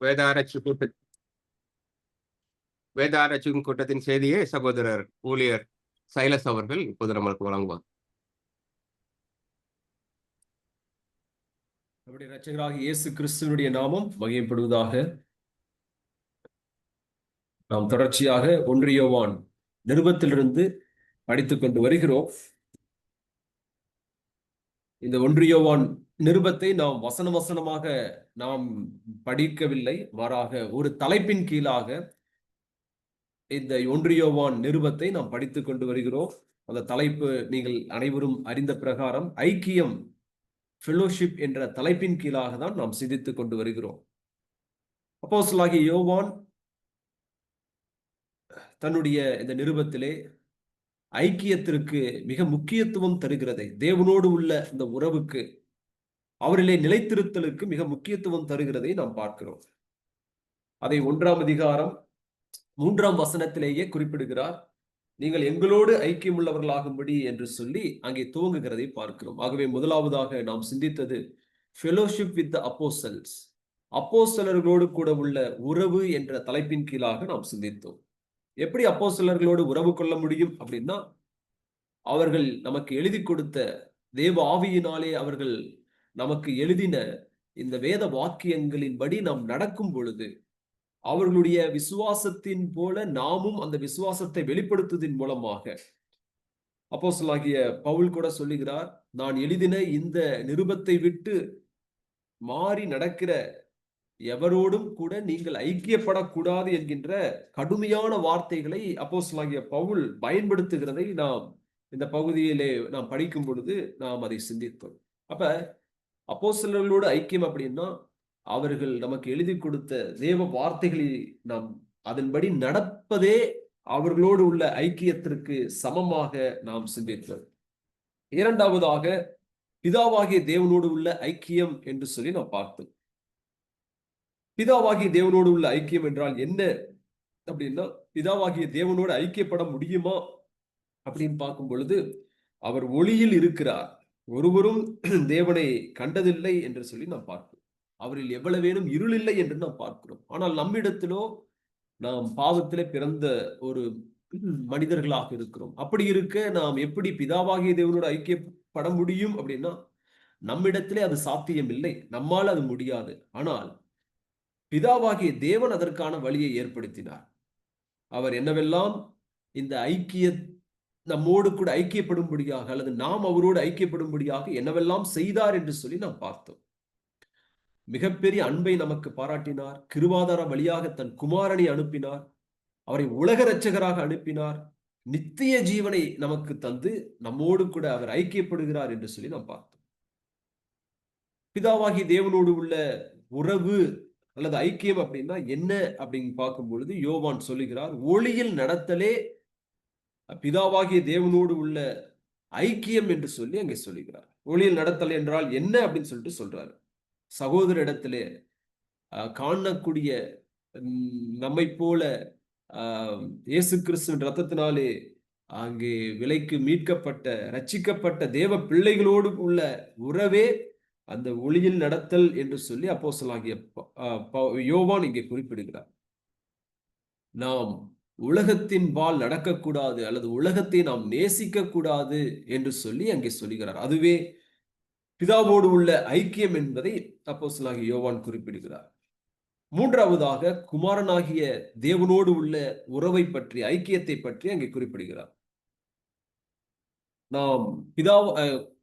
வேதாராய்ச்சி கூட்ட வேதாராய்ச்சியும் கூட்டத்தின் செய்தியை சகோதரர் ஊழியர் சைலஸ் அவர்கள் இப்போது நம்மளுக்கு வழங்குவார். நம்முடைய இரட்சகராக இயேசு கிறிஸ்துவனுடைய நாமம் மகிமைப்படுவதாக. நாம் தொடர்ச்சியாக 1 யோவான் நிருபத்திலிருந்து படித்துக் கொண்டு வருகிறோம். இந்த 1 யோவான் நிருபத்தை நாம் வசனமாக நாம் படிக்கவில்லை, மாறாக ஒரு தலைப்பின் கீழாக இந்த 1 யோவான் நிருபத்தை நாம் படித்துக் கொண்டு வருகிறோம். அந்த தலைப்பு நீங்கள் அனைவரும் அறிந்த பிரகாரம் ஐக்கியம், ஃபெலோஷிப் என்ற தலைப்பின் கீழாக தான் நாம் சிந்தித்துக் கொண்டு வருகிறோம். அப்போஸ்தலனாகிய யோவான் தன்னுடைய இந்த நிருபத்திலே ஐக்கியத்திற்கு மிக முக்கியத்துவம் தருகிறதை, தேவனோடு உள்ள இந்த உறவுக்கு, அவரிலே நிலைத்திருத்தலுக்கு மிக முக்கியத்துவம் தருகிறதை நாம் பார்க்கிறோம். அதை 1ஆம் அதிகாரம் 3ஆம் வசனத்திலேயே குறிப்பிடுகிறார். நீங்கள் எங்களோடு ஐக்கியம் உள்ளவர்களாகும்படி என்று சொல்லி அங்கே துவங்குகிறதை பார்க்கிறோம். ஆகவே முதலாவதாக நாம் சிந்தித்தது ஃபெலோஷிப் வித் தி அப்போஸ்தலர்ஸ், அப்போஸ்தலர்களோடு கூட உள்ள உறவு என்ற தலைப்பின் கீழாக நாம் சிந்தித்தோம். எப்படி அப்போஸ்தலர்களோடு உறவு கொள்ள முடியும் அப்படின்னா, அவர்கள் நமக்கு எழுதி கொடுத்த தேவ ஆவியினாலே அவர்கள் நமக்கு எழுதின இந்த வேத வாக்கியங்களின்படி நாம் நடக்கும் பொழுது, அவர்களுடைய விசுவாசத்தின் போல நாமும் அந்த விசுவாசத்தை வெளிப்படுத்துவதன் மூலமாக, அப்போஸ்தலனாகிய பவுல் கூட சொல்லுகிறார், நான் எழுதின இந்த நிருபத்தை விட்டு மாறி நடக்கிற எவரோடும் கூட நீங்கள் ஐக்கியப்படக்கூடாது என்கின்ற கடுமையான வார்த்தைகளை அப்போஸ்தலனாகிய பவுல் பயன்படுத்துகிறதை நாம் இந்த பகுதியிலே நாம் படிக்கும் பொழுது நாம் அதை சிந்தித்தோம். அப்ப அப்போஸ்தலர்களோடு ஐக்கியம் அப்படின்னா, அவர்கள் நமக்கு எழுதி கொடுத்த தேவ வார்த்தைகளை நாம் அதன்படி நடப்பதே அவர்களோடு உள்ள ஐக்கியத்திற்கு சமமாக நாம் சிந்தித்தோம். இரண்டாவதாக பிதாவாகிய தேவனோடு உள்ள ஐக்கியம் என்று சொல்லி நாம் பார்த்தோம். பிதாவாகிய தேவனோடு உள்ள ஐக்கியம் என்றால் என்ன அப்படின்னா, பிதாவாகிய தேவனோடு ஐக்கியப்பட முடியுமா அப்படின்னு பார்க்கும் பொழுது, அவர் ஒளியில் இருக்கிறார், ஒருவரும் தேவனை கண்டதில்லை என்று சொல்லி நாம் பார்க்கிறோம். அவரில் எவ்வளவேனும் இருள் இல்லை என்று நாம் பார்க்கிறோம். ஆனால் நம்மிடத்திலோ நாம் பாவத்திலே பிறந்த ஒரு மனிதர்களாக இருக்கிறோம். அப்படி இருக்க நாம் எப்படி பிதாவாகிய தேவனோடு ஐக்கியப்பட முடியும் அப்படின்னா, நம்மிடத்திலே அது சாத்தியம் இல்லை, நம்மால் அது முடியாது. ஆனால் பிதாவாகிய தேவன் அதற்கான வழியை ஏற்படுத்தினார். அவர் என்னவெல்லாம் இந்த நம்மோடு கூட ஐக்கியப்படும்படியாக, அல்லது நாம் அவரோடு ஐக்கியப்படும்படியாக என்னவெல்லாம் செய்தார் என்று சொல்லி நாம் பார்த்தோம். மிகப்பெரிய அன்பை நமக்கு பாராட்டினார். கிருபாதார வழியாக தன் குமாரனை அனுப்பினார். அவரை உலக இரட்சகராக அனுப்பினார். நித்திய ஜீவனை நமக்கு தந்து நம்மோடு கூட அவர் ஐக்கியப்படுகிறார் என்று சொல்லி நாம் பார்த்தோம். பிதாவாகிய தேவனோடு உள்ள உறவு அல்லது ஐக்கியம் அப்படின்னா என்ன அப்படின்னு பார்க்கும் பொழுது, யோவான் சொல்லுகிறார், ஒளியில் நடத்தலே பிதாவாகிய தேவனோடு உள்ள ஐக்கியம் என்று சொல்லி அங்கே சொல்லுகிறார். ஒளியில் நடத்தல் என்றால் என்ன அப்படின்னு சொல்லிட்டு சொல்றாரு. சகோதர இடத்திலே காணக்கூடிய நம்மை போல இயேசு கிறிஸ்துவின் ரத்தத்தினாலே அங்கே விலைக்கு மீட்கப்பட்ட ரட்சிக்கப்பட்ட தேவ பிள்ளைகளோடு உள்ள உறவே அந்த ஒளியில் நடத்தல் என்று சொல்லி அப்போஸ்தலனாகிய யோவான் இங்கே குறிப்பிடுகிறார். நாம் உலகத்தின் பால் நடக்கக்கூடாது, அல்லது உலகத்தை நாம் நேசிக்க கூடாது என்று சொல்லி அங்கே சொல்லுகிறார். அதுவே பிதாவோடு உள்ள ஐக்கியம் என்பதை அப்போஸ்தலனாகிய யோவான் குறிப்பிடுகிறார். மூன்றாவதாக குமாரனாகிய தேவனோடு உள்ள உறவை பற்றி, ஐக்கியத்தை பற்றி அங்கே குறிப்பிடுகிறார். நாம்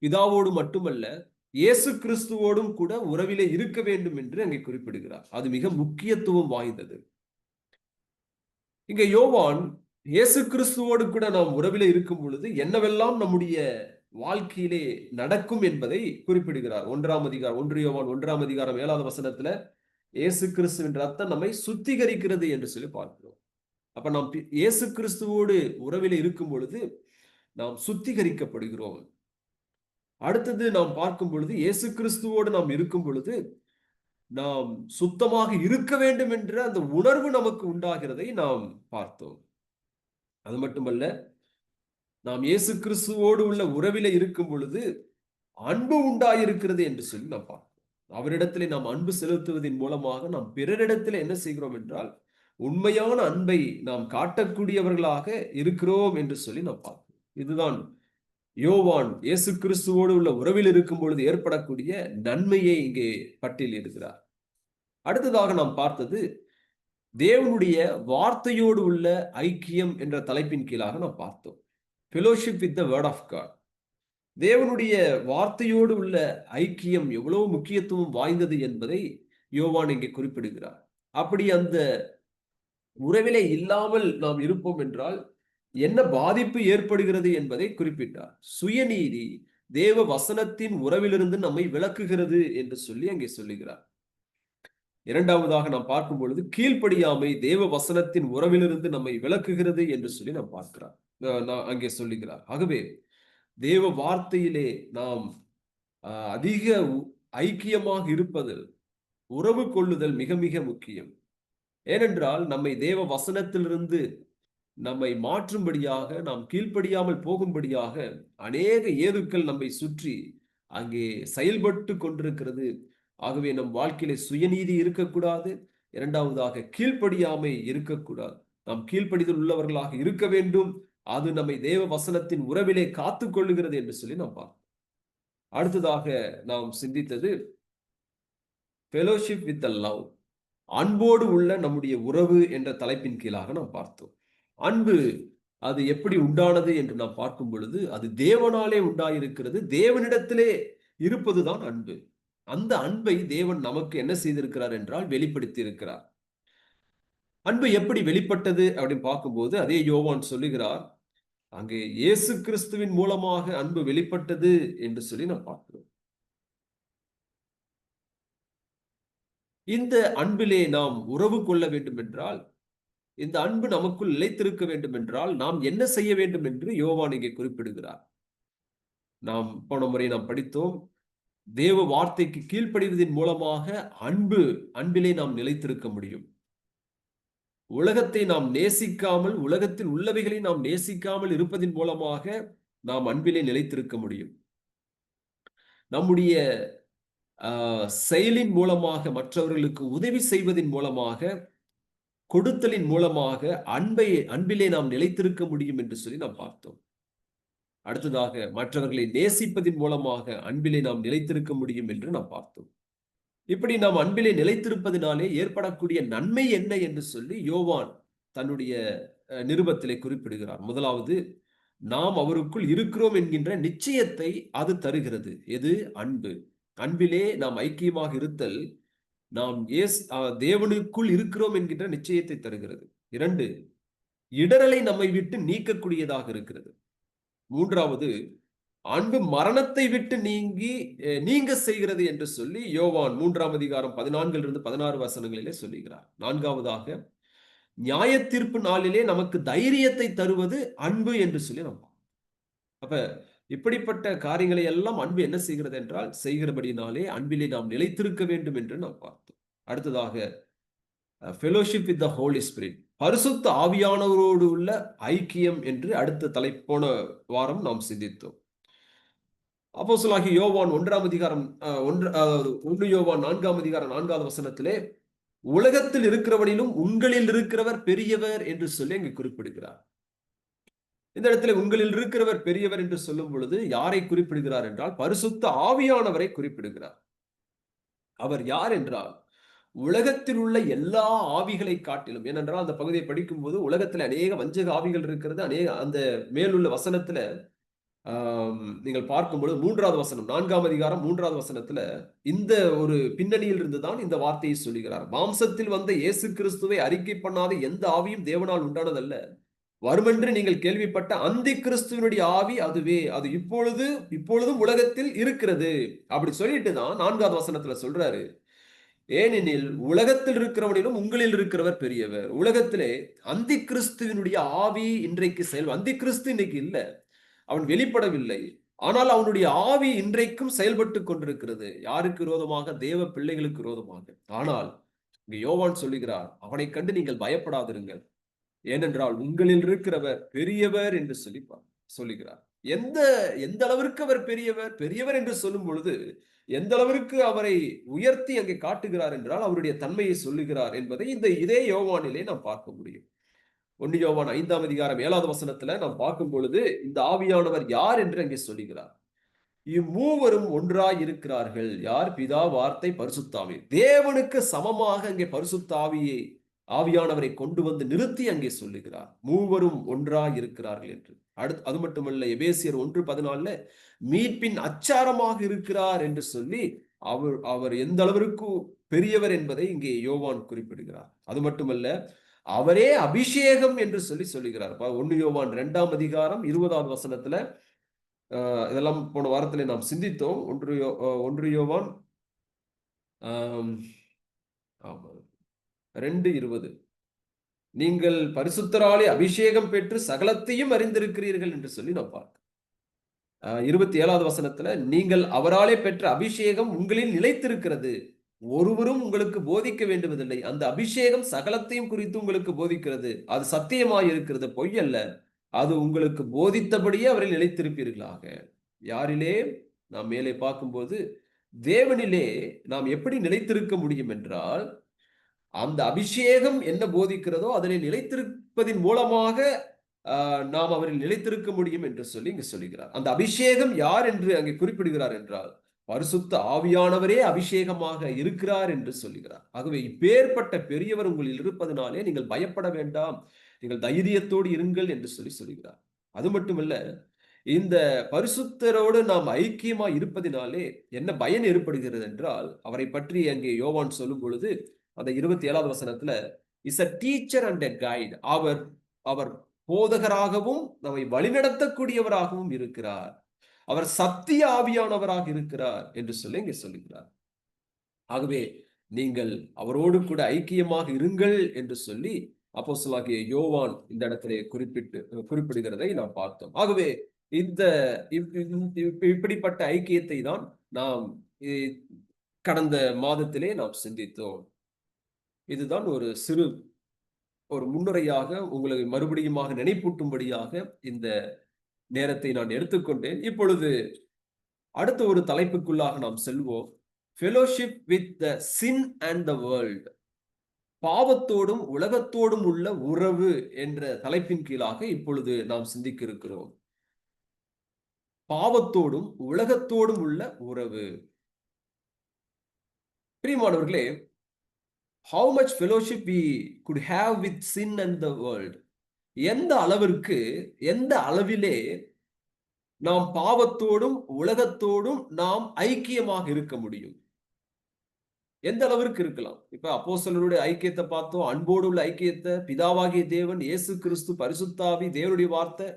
பிதாவோடு மட்டுமல்ல, இயேசு கிறிஸ்துவோடும் கூட உறவிலே இருக்க வேண்டும் என்று அங்கே குறிப்பிடுகிறார். அது மிக முக்கியத்துவம் வாய்ந்தது. இங்க யோவான் இயேசு கிறிஸ்துவோடு கூட நாம் உறவிலே இருக்கும் பொழுது என்னவெல்லாம் நம்முடைய வாழ்க்கையிலே நடக்கும் என்பதை குறிப்பிடுகிறார். 1 யோவான் 1ஆம் அதிகாரம் 7வது வசனத்துல இயேசு கிறிஸ்துவின் ரத்தம் நம்மை சுத்திகரிக்கிறது என்று சொல்லி பார்க்கிறோம். அப்ப நாம் இயேசு கிறிஸ்துவோடு உறவிலே இருக்கும் பொழுது நாம் சுத்திகரிக்கப்படுகிறோம். அடுத்தது நாம் பார்க்கும் பொழுது, இயேசு கிறிஸ்துவோடு நாம் இருக்கும் பொழுது நாம் சுத்தமாக இருக்க வேண்டும் என்ற அந்த உணர்வு நமக்கு உண்டாகிறதை நாம் பார்த்தோம். அது மட்டுமல்ல, நாம் இயேசு கிறிஸ்துவோடு உள்ள உறவிலே இருக்கும் பொழுது அன்பு உண்டாயிருக்கிறது என்று சொல்லி நாம் பார்த்தோம். அவரிடத்திலே நாம் அன்பு செலுத்துவதன் மூலமாக நாம் பிறரிடத்தில் என்ன செய்கிறோம் என்றால் உண்மையான அன்பை நாம் காட்டக்கூடியவர்களாக இருக்கிறோம் என்று சொல்லி நாம் பார்க்கிறோம். இதுதான் யோவான் இயேசு கிறிஸ்துவோடு உள்ள உறவில் இருக்கும் பொழுது ஏற்படக்கூடிய நன்மையை இங்கே பட்டியலிடுகிறார். அடுத்ததாக நாம் பார்த்தது தேவனுடைய வார்த்தையோடு உள்ள ஐக்கியம் என்ற தலைப்பின் கீழாக நாம் பார்த்தோம். Fellowship with the word of God. தேவனுடைய வார்த்தையோடு உள்ள ஐக்கியம் எவ்வளவு முக்கியத்துவம் வாய்ந்தது என்பதை யோவான் இங்கே குறிப்பிடுகிறார். அப்படி அந்த உறவிலே இல்லாமல் நாம் இருப்போம் என்றால் என்ன பாதிப்பு ஏற்படுகிறது என்பதை குறிப்பிட்டார். சுயநீதி தேவ வசனத்தின் உறவிலிருந்து நம்மை விலக்குகிறது என்று சொல்லி அங்கே சொல்லுகிறார். இரண்டாவதாக நாம் பார்க்கும் பொழுது கீழ்ப்படியாமை தேவ வசனத்தின் உறவிலிருந்து நம்மை விலக்குகிறது என்று சொல்லி நாம் பார்க்கிறார், அங்கே சொல்லுகிறார். ஆகவே தேவ வார்த்தையிலே நாம் அதிக ஐக்கியமாக இருப்பது, உறவு கொள்ளுதல் மிக மிக முக்கியம். ஏனென்றால் நம்மை தேவ வசனத்திலிருந்து நம்மை மாற்றும்படியாக, நாம் கீழ்ப்படியாமல் போகும்படியாக அநேக ஏதுக்கள் நம்மை சுற்றி அங்கே செயல்பட்டு கொண்டிருக்கிறது. ஆகவே நம் வாழ்க்கையில சுயநீதி இருக்கக்கூடாது. இரண்டாவதாக கீழ்ப்படியாமை இருக்கக்கூடாது. நாம் கீழ்ப்படிதல் உள்ளவர்களாக இருக்க வேண்டும். அது நம்மை தேவ வசனத்தின் உறவிலே காத்துக் கொள்ளுகிறது என்று சொல்லி நாம் பார்த்தோம். அடுத்ததாக நாம் சிந்தித்தது ஃபெலோஷிப் வித் த லவ், அன்போடு உள்ள நம்முடைய உறவு என்ற தலைப்பின் கீழாக நாம் பார்த்தோம். அன்பு அது எப்படி உண்டானது என்று நாம் பார்க்கும் பொழுது அது தேவனாலே உண்டாயிருக்கிறது. தேவனிடத்திலே இருப்பதுதான் அன்பு. அந்த அன்பை தேவன் நமக்கு என்ன செய்திருக்கிறார் என்றால் வெளிப்படுத்தி இருக்கிறார். அன்பு எப்படி வெளிப்பட்டது அப்படின்னு பார்க்கும்போது அதே யோவான் சொல்லுகிறார், அங்கே இயேசு கிறிஸ்துவின் மூலமாக அன்பு வெளிப்பட்டது என்று சொல்லி நாம் பார்க்கிறோம். இந்த அன்பிலே நாம் உறவு கொள்ள வேண்டும் என்றால், இந்த அன்பு நமக்குள் நிலைத்திருக்க வேண்டும் என்றால் நாம் என்ன செய்ய வேண்டும் என்று யோவான் இங்கே குறிப்பிடுகிறார். நாம் போன முறை நாம் படித்தோம், தேவ வார்த்தைக்கு கீழ்ப்படிவதன் மூலமாக அன்பிலே நாம் நிலைத்திருக்க முடியும். உலகத்தை நாம் நேசிக்காமல், உலகத்தில் உள்ளவைகளை நாம் நேசிக்காமல் இருப்பதன் மூலமாக நாம் அன்பிலே நிலைத்திருக்க முடியும். நம்முடைய செயலின் மூலமாக, மற்றவர்களுக்கு உதவி செய்வதன் மூலமாக, கொடுத்தலின் மூலமாக அன்பிலே நாம் நிலைத்திருக்க முடியும் என்று சொல்லி நாம் பார்த்தோம். அடுத்ததாக மற்றவர்களை நேசிப்பதின் மூலமாக அன்பிலே நாம் நிலைத்திருக்க முடியும் என்று நாம் பார்த்தோம். இப்படி நாம் அன்பிலே நிலைத்திருப்பதினாலே ஏற்படக்கூடிய நன்மை என்ன என்று சொல்லி யோவான் தன்னுடைய நிருபத்திலே குறிப்பிடுகிறார். முதலாவது, நாம் அவருக்குள் இருக்கிறோம் என்கின்ற நிச்சயத்தை அது தருகிறது. எது? அன்பு. அன்பிலே நாம் ஐக்கியமாக இருத்தல் நாம் தேவனுக்குள் இருக்கிறோம் என்கின்ற நிச்சயத்தை தருகிறது. 2, இடரலை நம்மை விட்டு நீக்கக்கூடியதாக இருக்கிறது. 3வது, அன்பு மரணத்தை விட்டு நீங்க செய்கிறது என்று சொல்லி யோவான் 3ஆம் அதிகாரம் 14 16 வசனங்களிலே சொல்லுகிறார். 4வதாக, நியாய தீர்ப்பு நாளிலே நமக்கு தைரியத்தை தருவது அன்பு என்று சொல்லி நம்ம. அப்ப இப்படிப்பட்ட காரியங்களை எல்லாம் அன்பு என்ன செய்கிறது என்றால் செய்கிறபடினாலே அன்பிலே நாம் நிலைத்திருக்க வேண்டும் என்று நாம் பார்த்தோம். அடுத்ததாக fellowship with the Holy Spirit, பரிசுத்த ஆவியானவரோடு உள்ள ஐக்கியம் என்று அடுத்த போன வாரம் நாம் சிந்தித்தோம். அப்போஸ்தலனாகிய யோவான் 1ஆம் அதிகாரம் 1 யோவான் 4ஆம் அதிகாரம் 4வது வசனத்திலே உலகத்தில் இருக்கிறவனிலும் உங்களில் இருக்கிறவர் பெரியவர் என்று சொல்லி அங்கு குறிப்பிடுகிறார். இந்த இடத்துல உங்களில் இருக்கிறவர் பெரியவர் என்று சொல்லும் பொழுது யாரை குறிப்பிடுகிறார் என்றால் பரிசுத்த ஆவியானவரை குறிப்பிடுகிறார். அவர் யார் என்றால் உலகத்தில் உள்ள எல்லா ஆவிகளை காட்டிலும், ஏனென்றால் அந்த பகுதியை படிக்கும் போது உலகத்தில் அநேக வஞ்சக ஆவிகள் இருக்கிறது. அந்த மேலுள்ள வசனத்துல நீங்கள் பார்க்கும்போது 3வது வசனம் 4ஆம் அதிகாரம் 3வது வசனத்துல இந்த ஒரு பின்னணியில் இருந்துதான் இந்த வார்த்தையை சொல்லுகிறார். மாம்சத்தில் வந்த இயேசு கிறிஸ்துவை அறிக்கை பண்ணாத எந்த ஆவியும் தேவனால் உண்டானதல்ல, வருமென்று நீங்கள் கேள்விப்பட்ட அந்தி கிறிஸ்துவனுடைய ஆவி அதுவே, அது இப்பொழுதும் உலகத்தில் இருக்கிறது. அப்படி சொல்லிட்டு தான் 4வது வசனத்துல சொல்றாரு, ஏனெனில் உலகத்தில் இருக்கிறவனிலும் உங்களில் இருக்கிறவர் பெரியவர். உலகத்திலே அந்தி கிறிஸ்துவனுடைய ஆவி இன்றைக்கு அந்தி கிறிஸ்து இன்னைக்கு இல்லை, அவன் வெளிப்படவில்லை. ஆனால் அவனுடைய ஆவி இன்றைக்கும் செயல்பட்டு கொண்டிருக்கிறது. யாருக்கு விரோதமாக? தேவ பிள்ளைகளுக்கு விரோதமாக. ஆனால் இங்க யோவான் சொல்லுகிறார், அவனை கண்டு நீங்கள் பயப்படாதிருங்கள், ஏனென்றால் உங்களில் இருக்கிறவர் பெரியவர் என்று சொல்லுகிறார். எந்த அளவிற்கு அவர் பெரியவர் என்று சொல்லும் பொழுது எந்த அளவிற்கு அவரை உயர்த்தி அங்கே காட்டுகிறார் என்றால் அவருடைய தன்மையை சொல்லுகிறார் என்பதை இதே யோவானிலே நாம் பார்க்க முடியும். 1 யோவான் 5ஆம் அதிகாரம் 7வது வசனத்துல நாம் பார்க்கும் பொழுது இந்த ஆவியானவர் யார் என்று அங்கே சொல்லுகிறார். இம்மூவரும் ஒன்றாய் இருக்கிறார்கள். யார்? பிதா, வார்த்தை, பரிசுத்தாவி. தேவனுக்கு சமமாக அங்கே பரிசுத்தாவியை ஆவியானவரை கொண்டு வந்து நிறுத்தி அங்கே சொல்லுகிறார், மூவரும் ஒன்றாய் இருக்கிறார்கள் என்று. அது மட்டுமல்ல, எபேசியர் 1:14 மீட்பின் அச்சாரமாக இருக்கிறார் என்று சொல்லி அவர் எந்த அளவிற்கு பெரியவர் என்பதை இங்கே யோவான் குறிப்பிடுகிறார். அது மட்டுமல்ல, அவரே அபிஷேகம் என்று சொல்லுகிறார். 1 யோவான் 2ஆம் அதிகாரம் 20வது வசனத்துல இதெல்லாம் போன வாரத்திலே நாம் சிந்தித்தோம். 1 யோவான் 2:20 நீங்கள் பரிசுத்தராலே அபிஷேகம் பெற்று சகலத்தையும் அறிந்திருக்கிறீர்கள் என்று சொல்லி நாம் பார்க்கிறோம். 27வது வசனத்துல நீங்கள் அவராலே பெற்ற அபிஷேகம் உங்களில் நிலைத்திருக்கிறது, ஒருவரும் உங்களுக்கு போதிக்க வேண்டுவதில்லை, அந்த அபிஷேகம் சகலத்தையும் குறித்து உங்களுக்கு போதிக்கிறது, அது சத்தியமாய் இருக்கிறது, பொய் அல்ல, அது உங்களுக்கு போதித்தபடியே அவரில் நிலைத்திருப்பீர்களாக. யாரிலே? நாம் மேலே பார்க்கும்போது தேவனிலே நாம் எப்படி நிலைத்திருக்க முடியும் என்றால், அந்த அபிஷேகம் என்ன போதிக்கிறதோ அதனை நிலைத்திருப்பதின் மூலமாக நாம் அவரில் நிலைத்திருக்க முடியும் என்று சொல்லி இங்கு சொல்லுகிறார். அந்த அபிஷேகம் யார் என்று அங்கே குறிப்பிடுகிறார் என்றால், பரிசுத்த ஆவியானவரே அபிஷேகமாக இருக்கிறார் என்று சொல்லுகிறார். ஆகவே இப்பேற்பட்ட பெரியவர் உங்களில் இருப்பதனாலே நீங்கள் பயப்பட வேண்டாம், நீங்கள் தைரியத்தோடு இருங்கள் என்று சொல்லுகிறார். அது மட்டுமல்ல, இந்த பரிசுத்தரோடு நாம் ஐக்கியமா இருப்பதினாலே என்ன பயன் ஏற்படுகிறது என்றால், அவரை பற்றி அங்கே யோவான் சொல்லும் பொழுது அந்த 27வது வசனத்துல is a teacher and a guide, அவர் போதகராகவும் நம்மை வழிநடத்தக்கூடியவராகவும் இருக்கிறார், அவர் சத்திய ஆவியானவராக இருக்கிறார் என்று சொல்லி இங்கே சொல்லுகிறார். ஆகவே நீங்கள் அவரோடு கூட ஐக்கியமாக இருங்கள் என்று சொல்லி அப்போஸ்தலனாகிய யோவான் இந்த இடத்திலே குறிப்பிடுகிறதை நாம் பார்த்தோம். ஆகவே இப்படிப்பட்ட ஐக்கியத்தை தான் நாம் கடந்த மாதத்திலே நாம் சிந்தித்தோம். இதுதான் ஒரு முன்னுரையாக உங்களுக்கு மறுபடியுமாக நினைப்பூட்டும்படியாக இந்த நேரத்தை நான் எடுத்துக்கொண்டேன். இப்பொழுது அடுத்த ஒரு தலைப்புக்குள்ளாக நாம் செல்வோம். Fellowship with the sin and the world, பாவத்தோடும் உலகத்தோடும் உள்ள உறவு என்ற தலைப்பின் கீழாக இப்பொழுது நாம் சிந்திக்க இருக்கிறோம். பாவத்தோடும் உலகத்தோடும் உள்ள உறவு. பிரியமானவர்களே, how much fellowship we could have with sin and the world, எந்த அளவிலே நாம் பாவத்தோடும் உலகத்தோடும் நாம் ஐக்கியமாக இருக்க முடியும்? எந்த அளவிற்கு இருக்கலாம்? இப்ப அப்போஸ்தலருடைய ஐக்கியத்தை பார்த்தோம், அன்போடு உள்ள ஐக்கியத்தை, பிதாவாகிய தேவன், இயேசு கிறிஸ்து, பரிசுத்தாவி, தேவனுடைய வார்த்தை,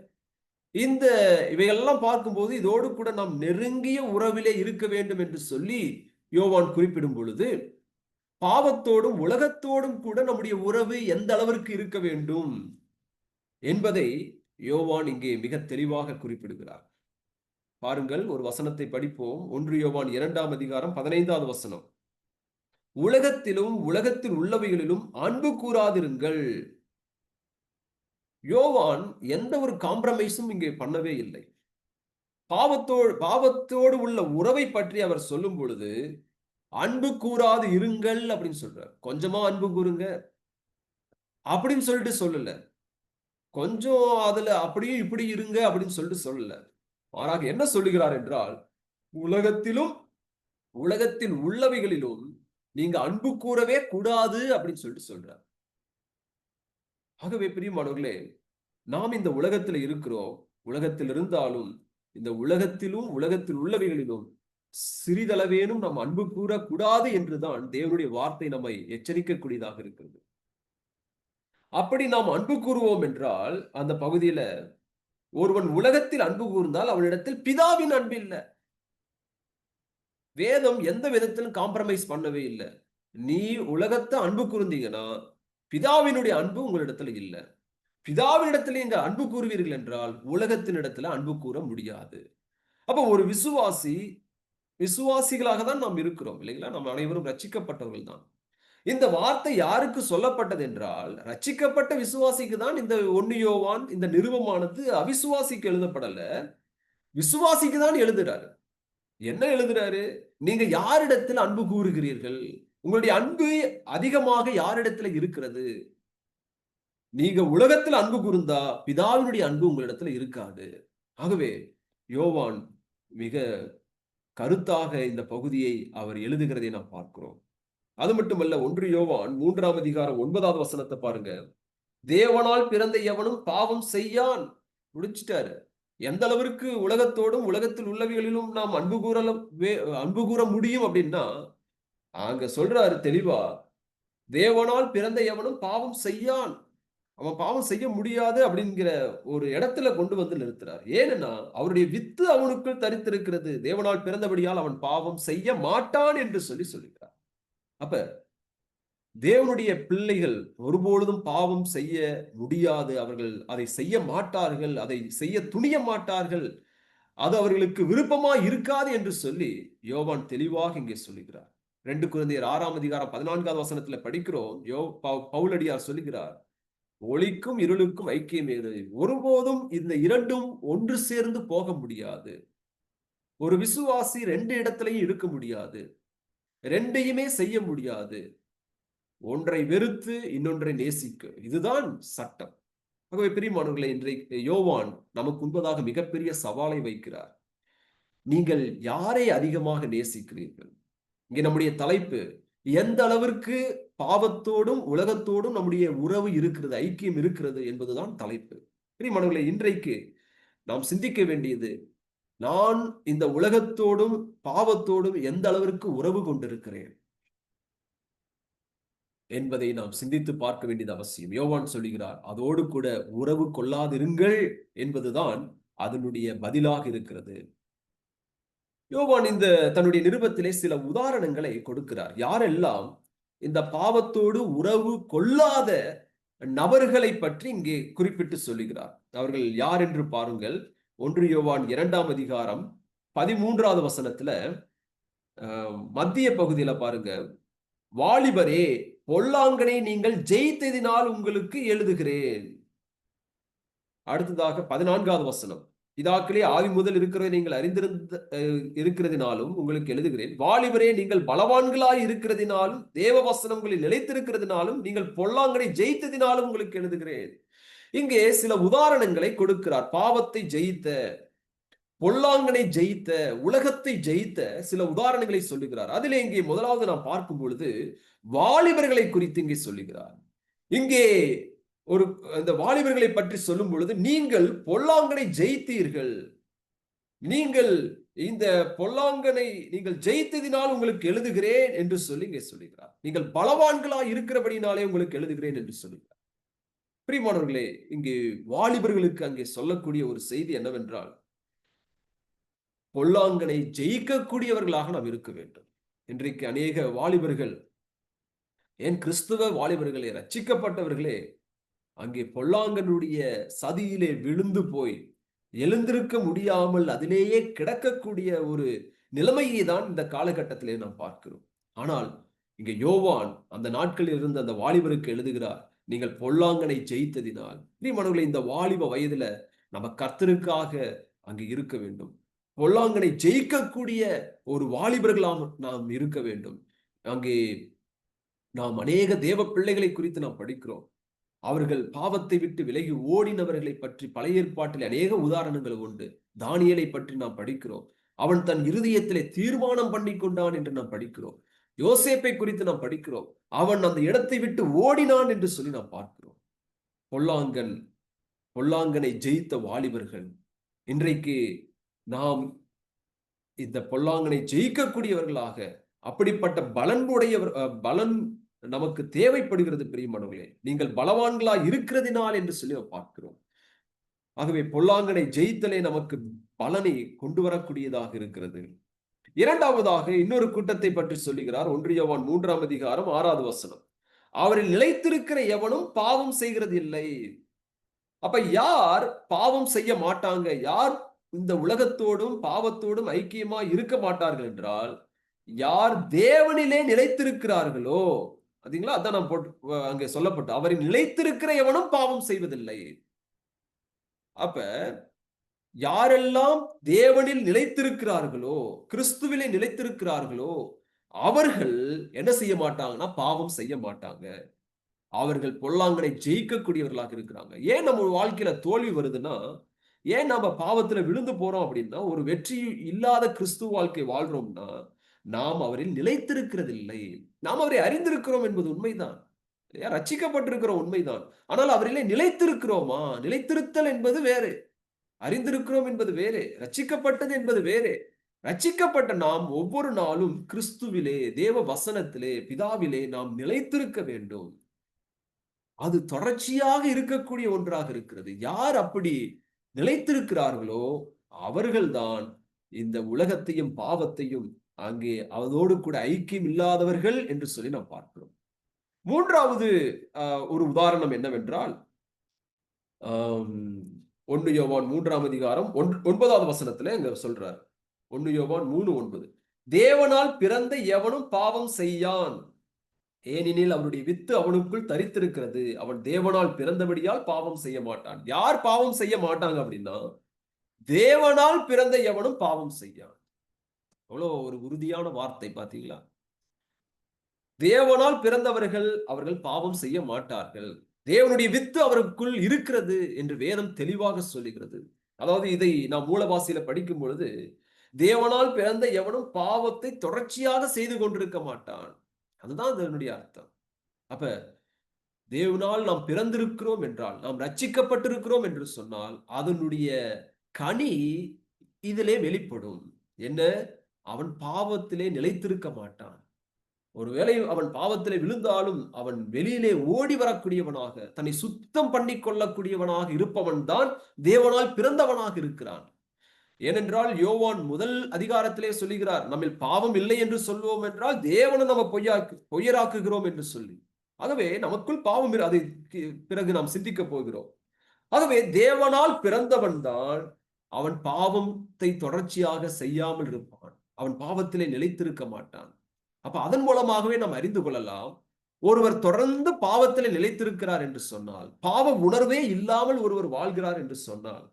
இவையெல்லாம் பார்க்கும்போது இதோடு கூட நாம் நெருங்கிய உறவிலே இருக்க வேண்டும் என்று சொல்லி யோவான் குறிப்பிடும் பொழுது, பாவத்தோடும் உலகத்தோடும் கூட நம்முடைய உறவு எந்த அளவிற்கு இருக்க வேண்டும் என்பதை யோவான் இங்கே மிக தெளிவாக குறிப்பிடுகிறார். பாருங்கள், ஒரு வசனத்தை படிப்போம். 1 யோவான் 2ஆம் அதிகாரம் 15வது வசனம். உலகத்திலும் உலகத்தில் உள்ளவைகளிலும் அன்பு கூறாதிருங்கள். யோவான் எந்த ஒரு காம்ப்ரமைஸும் இங்கே பண்ணவே இல்லை. பாவத்தோடு உள்ள உறவை பற்றி அவர் சொல்லும் பொழுது அன்பு கூறாது இருங்கள் அப்படின்னு சொல்றார். கொஞ்சமா அன்பு கூறுங்க அப்படின்னு சொல்லிட்டு சொல்லல, கொஞ்சம் அதுல அப்படியும் இப்படி இருங்க அப்படின்னு சொல்லிட்டு சொல்லல. மாறாக என்ன சொல்லுகிறார் என்றால், உலகத்திலும் உலகத்தில் உள்ளவைகளிலும் நீங்க அன்பு கூறவே கூடாது அப்படின்னு சொல்லிட்டு சொல்றார். ஆகவே பிரியமானவர்களே, நாம் இந்த உலகத்துல இருக்கிறோம். உலகத்தில் இருந்தாலும் இந்த உலகத்திலும் உலகத்தில் உள்ளவைகளிலும் சிறிதளவேனும் நாம் அன்பு கூறக்கூடாது என்றுதான் தேவனுடைய வார்த்தை நம்மை எச்சரிக்கக்கூடியதாக இருக்கிறது. அப்படி நாம் அன்பு கூறுவோம் என்றால், அந்த பகுதியில ஒருவன் உலகத்தில் அன்பு கூர்ந்தால் அவனிடத்தில் பிதாவின் அன்பு இல்லை. வேதம் எந்த விதத்திலும் காம்ப்ரமைஸ் பண்ணவே இல்லை. நீ உலகத்தை அன்பு கூர்ந்தீங்கன்னா பிதாவினுடைய அன்பு உங்களிடத்துல இல்லை. பிதாவினிடத்துல நீங்க அன்பு கூறுவீர்கள் என்றால் உலகத்தினிடத்துல அன்பு கூற முடியாது. அப்ப ஒரு விசுவாசிகளாக தான் நாம் இருக்கிறோம் இல்லைங்களா? நம்ம அனைவரும் ரட்சிக்கப்பட்டவர்கள் தான். இந்த வார்த்தை யாருக்கு சொல்லப்பட்டது என்றால், ரட்சிக்கப்பட்ட விசுவாசிக்கு தான். இந்த 1 யோவான் இந்த நிருபமானது அவிசுவாசிக்கு எழுதப்படல, விசுவாசிக்கு தான் எழுதுறாரு. என்ன எழுதுறாரு? நீங்க யாரிடத்தில் அன்பு கூறுகிறீர்கள்? உங்களுடைய அன்பு அதிகமாக யாரிடத்துல இருக்கிறது? நீங்க உலகத்தில் அன்பு கூர்ந்தா பிதாவினுடைய அன்பு உங்களிடத்துல இருக்காது. ஆகவே யோவான் மிக கருத்தாக இந்த பகுதியை அவர் எழுதுகிறதை நாம் பார்க்கிறோம். அது மட்டுமல்ல, 1 யோவான் 3ஆம் அதிகாரம் 9வது வசனத்தை பாருங்க. தேவனால் பிறந்த எவனும் பாவம் செய்யான். முடிச்சிட்டாரு. எந்த அளவிற்கு உலகத்தோடும் உலகத்தில் உள்ளவைகளிலும் நாம் அன்பு கூற முடியும் அப்படின்னா, அங்க சொல்றாரு தெளிவா, தேவனால் பிறந்த எவனும் பாவம் செய்யான். அவன் பாவம் செய்ய முடியாது அப்படிங்கிற ஒரு இடத்துல கொண்டு வந்து நிறுத்துறார். ஏனென்னா, அவருடைய வித்து அவனுக்குள் தரித்திருக்கிறது. தேவனால் பிறந்தபடியால் அவன் பாவம் செய்ய மாட்டான் என்று சொல்லுகிறார். அப்ப தேவனுடைய பிள்ளைகள் ஒருபொழுதும் பாவம் செய்ய முடியாது. அவர்கள் அதை செய்ய மாட்டார்கள். அதை செய்ய துணிய மாட்டார்கள். அது அவர்களுக்கு விருப்பமா இருக்காது என்று சொல்லி யோவான் தெளிவாக இங்கே சொல்லுகிறார். 2 கொரிந்தியர் 6ஆம் அதிகாரம் 14வது வசனத்துல படிக்கிறோம். பவுலடியார் சொல்லுகிறார், ஒளிக்கும் இருளுக்கும் ஐக்கியம் ஏது. ஒருபோதும் இந்த இரண்டும் ஒன்று சேர்ந்து போக முடியாது. ஒரு விசுவாசி 2 இடத்திலையும் இருக்க முடியாது. 2யுமே செய்ய முடியாது. ஒன்றை வெறுத்து இன்னொன்றை நேசிக்க. இதுதான் சட்டம். ஆகவே பிரியமானவர்களே, இன்றைக்கு யோவான் நமக்கு முன்பதாக மிகப்பெரிய சவாலை வைக்கிறார். நீங்கள் யாரை அதிகமாக நேசிக்கிறீர்கள்? இங்கே நம்முடைய தலைப்பு, எந்த அளவிற்கு பாவத்தோடும் உலகத்தோடும் நம்முடைய உறவு இருக்கிறது, ஐக்கியம் இருக்கிறது என்பதுதான் தலைப்பு. பிரியமானவர்களே, இன்றைக்கு நாம் சிந்திக்க வேண்டியது, நான் இந்த உலகத்தோடும் பாவத்தோடும் எந்த அளவிற்கு உறவு கொண்டிருக்கிறேன் என்பதை நாம் சிந்தித்து பார்க்க வேண்டியது அவசியம். யோவான் சொல்லுகிறார், அதோடு கூட உறவு கொள்ளாதிருங்கள் என்பதுதான் அதனுடைய பதிலாக இருக்கிறது. யோவான் இந்த தன்னுடைய நிருபத்திலே சில உதாரணங்களை கொடுக்கிறார். யாரெல்லாம் இந்த பாவத்தோடு உறவு கொள்ளாத நபர்களை பற்றி இங்கே குறிப்பிட்டு சொல்லுகிறார். அவர்கள் யார் என்று பாருங்கள். 1 யோவான் 2ஆம் அதிகாரம் 13வது வசனத்துல மத்திய பகுதியில பாருங்க, வாலிபரே, பொல்லாங்கனை நீங்கள் ஜெயித்ததினால் உங்களுக்கு எழுதுகிறேன். அடுத்ததாக 14வது வசனம், பிதாக்களே ஆதி முதல் இருக்கிறதை நீங்கள் இருக்கிறதினாலும் உங்களுக்கு எழுதுகிறேன். வாலிபரே, நீங்கள் பலவான்களாய் இருக்கிறதினாலும் தேவ வசனங்களில் நிலைத்திருக்கிறதினாலும் நீங்கள் பொல்லாங்கனை ஜெயித்ததினாலும் உங்களுக்கு எழுதுகிறேன். இங்கே சில உதாரணங்களை கொடுக்கிறார். பாவத்தை ஜெயித்த, பொல்லாங்கனை ஜெயித்த, உலகத்தை ஜெயித்த சில உதாரணங்களை சொல்லுகிறார். அதிலே இங்கே முதலாவது நாம் பார்க்கும் பொழுது வாலிபர்களை குறித்து இங்கே சொல்லுகிறார். இங்கே இந்த வாலிபர்களை பற்றி சொல்லும் பொழுது, நீங்கள் பொல்லாங்கனை ஜெயித்தீர்கள், நீங்கள் இந்த பொல்லாங்கனை நீங்கள் ஜெயித்ததினால் உங்களுக்கு எழுதுகிறேன் என்று சொல்லி இங்கே சொல்லுகிறார். நீங்கள் பலவான்களாய் இருக்கிறபடினாலே உங்களுக்கு எழுதுகிறேன் என்று சொல்லுகிறார். பிரியமானவர்களே, இங்கே வாலிபர்களுக்கு அங்கே சொல்லக்கூடிய ஒரு செய்தி என்னவென்றால், பொல்லாங்கனை ஜெயிக்கக்கூடியவர்களாக நாம் இருக்க வேண்டும். இன்றைக்கு அநேக வாலிபர்கள், ஏன் கிறிஸ்துவ வாலிபர்களே, ரட்சிக்கப்பட்டவர்களே, அங்கே பொல்லாங்கனுடைய சதியிலே விழுந்து போய் எழுந்திருக்க முடியாமல் அதிலேயே கிடக்கக்கூடிய ஒரு நிலைமையை தான் இந்த காலகட்டத்திலே நாம் பார்க்கிறோம். ஆனால் இங்கே யோவான் அந்த நாட்களில் இருந்த அந்த வாலிபருக்கு எழுதுகிறார், நீங்கள் பொல்லாங்கனை ஜெயித்ததினால். மனங்களே, இந்த வாலிப வயதுல நம்ம கர்த்தருக்காக அங்கே இருக்க வேண்டும். பொல்லாங்கனை ஜெயிக்கக்கூடிய ஒரு வாலிபர்களாக நாம் இருக்க வேண்டும். அங்கே நாம் அநேக தேவ பிள்ளைகளை குறித்து நாம் படிக்கிறோம். அவர்கள் பாவத்தை விட்டு விலகி ஓடினவர்களை பற்றி பழைய ஏற்பாட்டில் அநேக உதாரணங்கள் உண்டு. தானியேலை பற்றி நாம் படிக்கிறோம். அவன் தன் இருதயத்திலே தீர்மானம் பண்ணி கொண்டான் என்று நாம் படிக்கிறோம். யோசேப்பை குறித்து நாம் படிக்கிறோம். அவன் அந்த இடத்தை விட்டு ஓடினான் என்று சொல்லி நாம் பார்க்கிறோம். பொல்லாங்கனை ஜெயித்த வாலிபர்கள். இன்றைக்கு நாம் இந்த பொல்லாங்கனை ஜெயிக்கக்கூடியவர்களாக, அப்படிப்பட்ட பலன் நமக்கு தேவைப்படுகிறது. பிரியமானவர்களே, நீங்கள் பலவான்களா இருக்கிறதினால் என்று சொல்லி பார்க்கிறோம். ஆகவே பொல்லாங்கனை ஜெயித்தலே நமக்கு பலனை கொண்டு வரக்கூடியதாக இருக்கிறது. இரண்டாவதாக இன்னொரு கூட்டத்தை பற்றி சொல்லுகிறார். 1 யோவான் 3ஆம் அதிகாரம் 6வது வசனம், அவரில் நிலைத்திருக்கிற எவனும் பாவம் செய்கிறது இல்லை. அப்ப யார் பாவம் செய்ய மாட்டாங்க, யார் இந்த உலகத்தோடும் பாவத்தோடும் ஐக்கியமா இருக்க மாட்டார்கள் என்றால், யார் தேவனிலே நிலைத்திருக்கிறார்களோ, அதுங்களா, அதான் நான் அங்கே சொல்லப்பட்டு, அவரில் நிலைத்திருக்கிற எவனும் பாவம் செய்வதில்லை. அப்ப யாரெல்லாம் தேவனில் நிலைத்திருக்கிறார்களோ, கிறிஸ்துவிலே நிலைத்திருக்கிறார்களோ, அவர்கள் என்ன செய்ய மாட்டாங்கன்னா பாவம் செய்ய மாட்டாங்க. அவர்கள் பொல்லாங்கனை ஜெயிக்கக்கூடியவர்களாக இருக்கிறாங்க. ஏன் நம்ம வாழ்க்கையில தோல்வி வருதுன்னா, ஏன் நாம பாவத்துல விழுந்து போறோம் அப்படின்னா, ஒரு வெற்றி இல்லாத கிறிஸ்துவ வாழ்க்கை வாழ்றோம்னா, நாம் அவரில் நிலைத்திருக்கிறதில்லை. நாம் அவரை அறிந்திருக்கிறோம் என்பது உண்மைதான். இல்லையா? ரட்சிக்கப்பட்டிருக்கிறோம் உண்மைதான். ஆனால் அவரிலே நிலைத்திருக்கிறோமா? நிலைத்திருத்தல் என்பது வேறு. அறிந்திருக்கிறோம் என்பது வேறு. ரட்சிக்கப்பட்டது என்பது வேறு. ரட்சிக்கப்பட்ட நாம் ஒவ்வொரு நாளும் கிறிஸ்துவிலே, தேவ வசனத்திலே, பிதாவிலே நாம் நிலைத்திருக்க வேண்டும். அது தொடர்ச்சியாக இருக்கக்கூடிய ஒன்றாக இருக்கிறது. யார் அப்படி நிலைத்திருக்கிறார்களோ அவர்கள்தான் இந்த உலகத்தையும் பாவத்தையும் அங்கே அதோடு கூட ஐக்கியம் இல்லாதவர்கள் என்று சொல்லி நாம் பார்க்கிறோம். மூன்றாவது ஒரு உதாரணம் என்னவென்றால், 1 யோவான் 3ஆம் அதிகாரம் 9வது வசனத்துல இங்க சொல்றார். 1 யோவான் 3:9. தேவனால் பிறந்த எவனும் பாவம் செய்யான், ஏனெனில் அவருடைய வித்து அவனுக்குள் தரித்திருக்கிறது. அவன் தேவனால் பிறந்தபடியால் பாவம் செய்ய மாட்டான். யார் பாவம் செய்ய மாட்டாங்க அப்படின்னா, தேவனால் பிறந்த எவனும் பாவம் செய்யான். அவ்வளவு ஒரு உறுதியான வார்த்தை பாத்தீங்களா? தேவனால் பிறந்தவர்கள் அவர்கள் பாவம் செய்ய மாட்டார்கள். தேவனுடைய வித்து அவருக்குள் இருக்கிறது என்று வேதம் தெளிவாக சொல்லுகிறது. அதாவது இதை நாம் மூலவாசியில படிக்கும் பொழுது, தேவனால் பிறந்த எவனும் பாவத்தை தொடர்ச்சியாக செய்து கொண்டிருக்க மாட்டான். அதுதான் அதனுடைய அர்த்தம். அப்ப தேவனால் நாம் பிறந்திருக்கிறோம் என்றால், நாம் ரட்சிக்கப்பட்டிருக்கிறோம் என்று சொன்னால், அதனுடைய கனி இதிலே வெளிப்படும். என்ன? அவன் பாவத்திலே நிலைத்திருக்க மாட்டான். ஒருவேளை அவன் பாவத்திலே விழுந்தாலும் அவன் வெளியிலே ஓடி வரக்கூடியவனாக, தன்னை சுத்தம் பண்ணி கொள்ளக்கூடியவனாக இருப்பவன் தான் தேவனால் பிறந்தவனாக இருக்கிறான். ஏனென்றால் யோவான் முதல் அதிகாரத்திலே சொல்லுகிறார், நம்மில் பாவம் இல்லை என்று சொல்வோம் என்றால் தேவனை நம்ம பொய்யராக்குகிறோம் என்று சொல்லி. ஆகவே நமக்குள் பாவம், அதை பிறகு நாம் சிந்திக்க போகிறோம். ஆகவே தேவனால் பிறந்தவன் தான் அவன் பாவத்தை தொடர்ச்சியாக செய்யாமல் இருப்பான். அவன் பாவத்திலே நிலைத்திருக்க மாட்டான். அப்ப அதன் மூலமாகவே நாம் அறிந்து கொள்ளலாம், ஒருவர் தொடர்ந்து பாவத்திலே நிலைத்திருக்கிறார் என்று சொன்னால், பாவ உணர்வே இல்லாமல் ஒருவர் வாழ்கிறார் என்று சொன்னால்,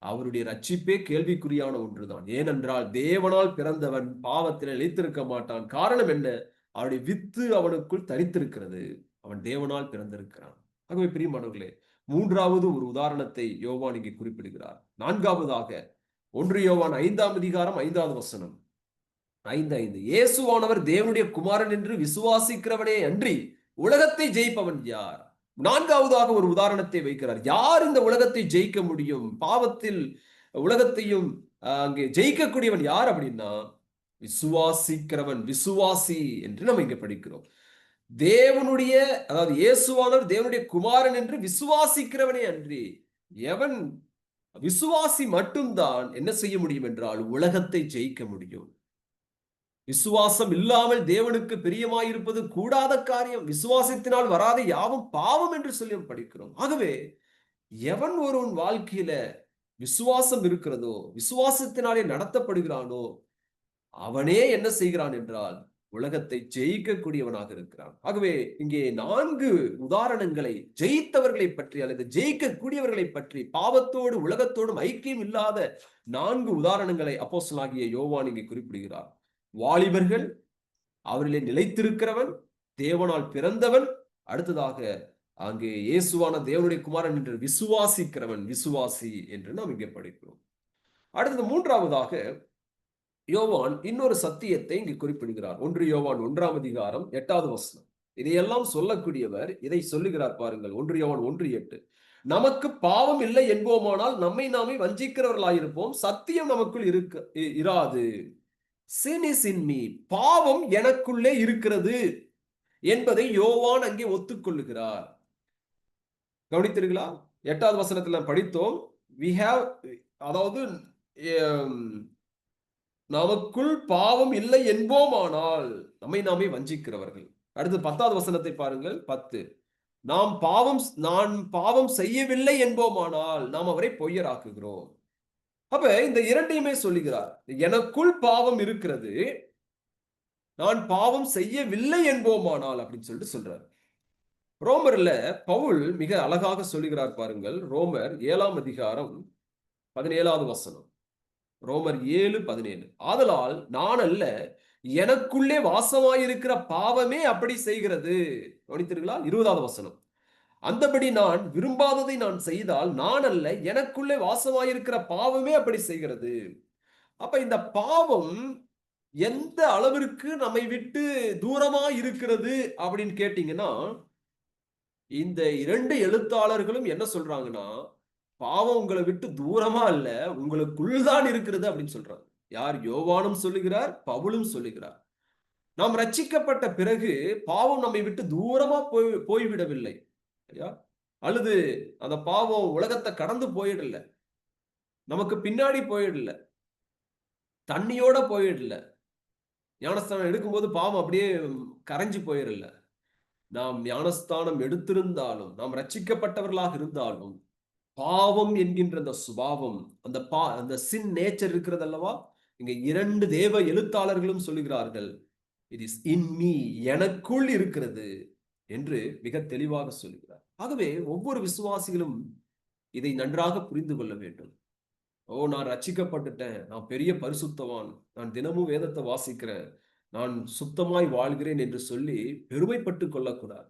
அவருடைய ரட்சிப்பே கேள்விக்குறியான ஒன்றுதான். ஏனென்றால் தேவனால் பிறந்தவன் பாவத்தில் நிலைத்திருக்க மாட்டான். காரணம் என்ன? அவருடைய வித்து அவனுக்குள் தரித்திருக்கிறது. அவன் தேவனால் பிறந்திருக்கிறான். ஆகவே பிரியமானவர்களே, மூன்றாவது ஒரு உதாரணத்தை யோவான் இங்கே குறிப்பிடுகிறார். நான்காவதாக 1 யோவான் 5ஆம் அதிகாரம் 5வது வசனம். 5:5. இயேசுவானவர் தேவனுடைய குமாரன் என்று விசுவாசிக்கிறவனே அன்றி உலகத்தை ஜெயிப்பவன் யார்? நான்காவதாக ஒரு உதாரணத்தை வைக்கிறார். யார் இந்த உலகத்தை ஜெயிக்க முடியும்? பாவத்தில் உலகத்தையும் அங்கே ஜெயிக்கக்கூடியவன் யார் அப்படின்னா, விசுவாசிக்கிறவன், விசுவாசி என்று நம்ம இங்க படிக்கிறோம். தேவனுடைய, அதாவது இயேசுவானவர் தேவனுடைய குமாரன் என்று விசுவாசிக்கிறவனே அன்றி, எவன் விசுவாசி மட்டும்தான் என்ன செய்ய முடியும் என்றால் உலகத்தை ஜெயிக்க முடியும். விசுவாசம் இல்லாமல் தேவனுக்கு பிரியமாயிருப்பது கூடாத காரியம். விசுவாசத்தினால் வராத யாவும் பாவம் என்று சொல்லி படிக்கிறோம். ஆகவே எவன் ஒருவன் வாழ்க்கையில விசுவாசம் இருக்கிறதோ, விசுவாசத்தினாலே நடத்தப்படுகிறானோ, அவனே என்ன செய்கிறான் என்றால் உலகத்தை ஜெயிக்கக்கூடியவனாக இருக்கிறான். ஆகவே இங்கே 4 உதாரணங்களை, ஜெயித்தவர்களை பற்றி அல்லது ஜெயிக்கக்கூடியவர்களை பற்றி, பாவத்தோடு உலகத்தோடும் ஐக்கியம் இல்லாத 4 உதாரணங்களை அப்போஸ்தலனாகிய யோவான் இங்கே குறிப்பிடுகிறார். வாலிபர்கள், அவரிலே நிலைத்திருக்கிறவன், தேவனால் பிறந்தவன், அடுத்ததாக அங்கே இயேசுவான தேவனுடைய குமாரன் என்று விசுவாசிக்கிறவன், விசுவாசி என்று நாம் இங்கே படிக்கிறோம். அடுத்தது மூன்றாவதாக யோவான் இன்னொரு சத்தியத்தை இங்கு குறிப்பிடுகிறார். 1 யோவான் 1ஆம் அதிகாரம் 8வது வசனம். இதையெல்லாம் சொல்லக்கூடியவர் இதை சொல்லுகிறார் பாருங்கள். 1 யோவான் 1:8. நமக்கு பாவம் இல்லை என்போமானால் நம்மை நாமே வஞ்சிக்கிறவர்களாயிருப்போம், சத்தியம் நமக்குள் இராது. Sin is in me. பாவம் எனக்குள்ளே இருக்கிறது என்பதை யோவான் அங்கே ஒத்துக்கொள்ளுகிறார். கவனித்தீர்களா? 8வது வசனத்தில் படித்தோம். we have, அதாவது நமக்குள் பாவம் இல்லை என்போமானால் நம்மை நாமே வஞ்சிக்கிறவர்கள். அடுத்து 10வது வசனத்தை பாருங்கள். 10. நான் பாவம் செய்யவில்லை என்போமானால் நாம் அவரை பொய்யராக்குகிறோம். அப்ப இந்த இரண்டையுமே சொல்லுகிறார். எனக்குள் பாவம் இருக்கிறது, நான் பாவம் செய்யவில்லை என்போமானால் அப்படின்னு சொல்லிட்டு சொல்றார். ரோமர்ல பவுல் மிக அழகாக சொல்லுகிறார் பாருங்கள். ரோமர் 7ஆம் அதிகாரம் 17வது வசனம். ரோமர் 7:17. ஆதலால் நான் அல்ல, எனக்குள்ளே வாசமாயிருக்கிற பாவமே அப்படி செய்கிறது. கவனித்தீர்களா? 20வது வசனம். அந்தபடி நான் விரும்பாததை நான் செய்தால் நான் அல்ல, எனக்குள்ளே வாசமாயிருக்கிற பாவமே அப்படி செய்கிறது. அப்ப இந்த பாவம் எந்த அளவிற்கு நம்மை விட்டு தூரமா இருக்கிறது அப்படின்னு கேட்டீங்கன்னா, இந்த 2 எழுத்தாளர்களும் என்ன சொல்றாங்கன்னா, பாவம் உங்களை விட்டு தூரமா இல்ல, உங்களுக்குள் தான் இருக்கிறது அப்படின்னு சொல்றாங்க. யார்? யோவானும் சொல்லுகிறார், பவுலும் சொல்லுகிறார். நாம் ரட்சிக்கப்பட்ட பிறகு பாவம் நம்மை விட்டு தூரமா போய்விடவில்லை. சரியா? அல்லது அந்த பாவம் உலகத்தை கடந்து போயிடல, நமக்கு பின்னாடி போயிடல, தண்ணியோட போயிடல. ஞானஸ்தானம் எடுக்கும்போது பாவம் அப்படியே கரைஞ்சு போயிடல. நாம் ஞானஸ்தானம் எடுத்திருந்தாலும், நாம் ரட்சிக்கப்பட்டவர்களாக இருந்தாலும், பாவம் என்கின்ற அந்த சுபாவம், அந்த சின் நேச்சர் இருக்கிறது அல்லவா? இங்க 2 தேவ எழுத்தாளர்களும் சொல்லுகிறார்கள், இட் இஸ் இன் மீ, எனக்குள் இருக்கிறது என்று மிக தெளிவாக சொல்லுகிறார். ஆகவே ஒவ்வொரு விசுவாசிகளும் இதை நன்றாக புரிந்து கொள்ள வேண்டும். நான் ரட்சிக்கப்பட்டுட்டேன், நான் பெரிய பரிசுத்தவான், நான் தினமும் வேதத்தை வாசிக்கிறேன், நான் சுத்தமாய் வாழ்கிறேன் என்று சொல்லி பெருமைப்பட்டு கொள்ளக்கூடாது.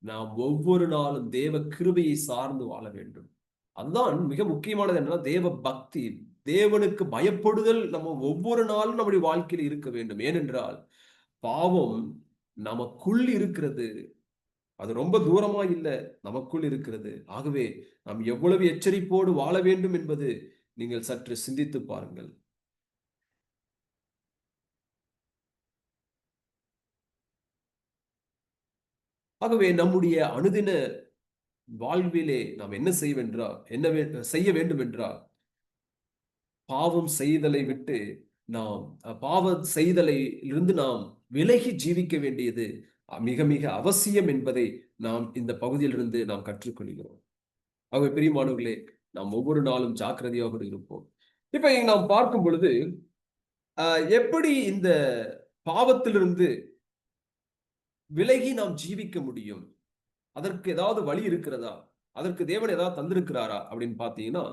நாம் ஒவ்வொரு நாளும் தேவ கிருபையை சார்ந்து வாழ வேண்டும். அதுதான் மிக முக்கியமானது. என்னன்னா, தேவ பக்தி, தேவனுக்கு பயப்படுதல் நம்ம ஒவ்வொரு நாளும் நம்முடைய வாழ்க்கையில் இருக்க வேண்டும். ஏனென்றால் பாவம் நமக்குள் இருக்கிறது, அது ரொம்ப தூரமா இல்லை, நமக்குள் இருக்கிறது. ஆகவே நாம் எவ்வளவு எச்சரிப்போடு வாழ வேண்டும் என்பது நீங்கள் சற்று சிந்தித்து பாருங்கள். ஆகவே நம்முடைய அனுதின வாழ்விலே நாம் என்ன செய்ய வேண்டும் என்றால், பாவம் செய்தலை விட்டு நாம் பாவ செய்தலை இருந்து நாம் விலகி ஜீவிக்க வேண்டியது மிக மிக அவசியம் என்பதை நாம் இந்த பகுதியிலிருந்து நாம் கற்றுக்கொள்கிறோம். ஆகவே பிரியமானவர்களே, நாம் ஒவ்வொரு நாளும் ஜாக்கிரதையாக இருப்போம். இப்ப நாம் பார்க்கும் பொழுது எப்படி இந்த பாவத்திலிருந்து விலகி நாம் ஜீவிக்க முடியும், அதற்கு ஏதாவது வழி இருக்கிறதா, அதற்கு தேவன் ஏதாவது தந்திருக்கிறாரா அப்படின்னு பார்த்தீங்கன்னா,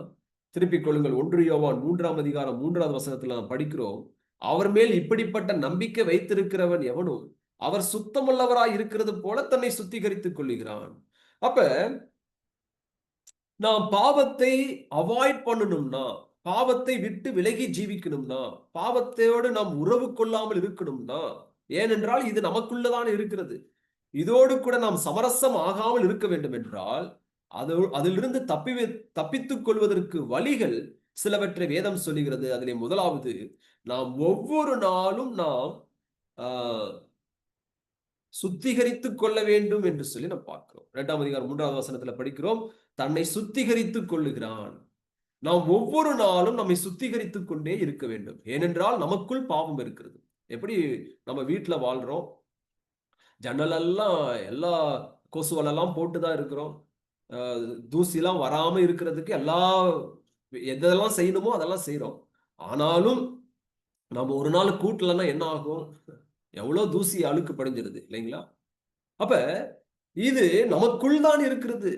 திருப்பிக் கொள்ளுங்கள். 1 யோவான் 3ஆம் அதிகாரம் 3வது வசனத்துல நாம் படிக்கிறோம், அவர் மேல் இப்படிப்பட்ட நம்பிக்கை வைத்திருக்கிறவன் எவனும் அவர் சுத்தமுள்ளவராய் இருக்கிறது போல தன்னை சுத்திகரித்துக் கொள்ளுகிறான். அப்ப நாம் பாவத்தை அவாய்ட் பண்ணணும்னா, பாவத்தை விட்டு விலகி ஜீவிக்கணும்னா, பாவத்தோடு நாம் உறவு கொள்ளாமல் இருக்கணும்னா, ஏனென்றால் இது நமக்குள்ளதான் இருக்கிறது, இதோடு கூட நாம் சமரசம் ஆகாமல் இருக்க வேண்டும் என்றால், அதிலிருந்து தப்பித்துக் கொள்வதற்கு வழிகள் சிலவற்றை வேதம் சொல்லுகிறது. அதிலே முதலாவது, நாம் ஒவ்வொரு நாளும் நாம் சுத்திகரித்துக் கொள்ள வேண்டும் என்று சொல்லி நாம் பார்க்கிறோம். 2ஆம் அதிகாரம் 3வது வசனத்துல படிக்கிறோம், தன்னை சுத்திகரித்துக் கொள்ளுகிறான். நாம் ஒவ்வொரு நாளும் நம்மை சுத்திகரித்துக் கொண்டே இருக்க வேண்டும். ஏனென்றால் நமக்குள் பாவம் இருக்கிறது. எப்படி நம்ம வீட்டுல வாழ்றோம், ஜன்னலெல்லாம் எல்லா கொசுவலெல்லாம் போட்டுதான் இருக்கிறோம், தூசிலாம் வராம இருக்கிறதுக்கு எதெல்லாம் செய்யணுமோ அதெல்லாம் செய்யறோம். ஆனாலும் நம்ம ஒரு நாள் கூட்டலன்னா என்ன ஆகும்? எவ்வளவு தூசி அழுக்கு படிஞ்சிருது இல்லைங்களா? அப்ப இது நமக்குள் தான் இருக்கிறது.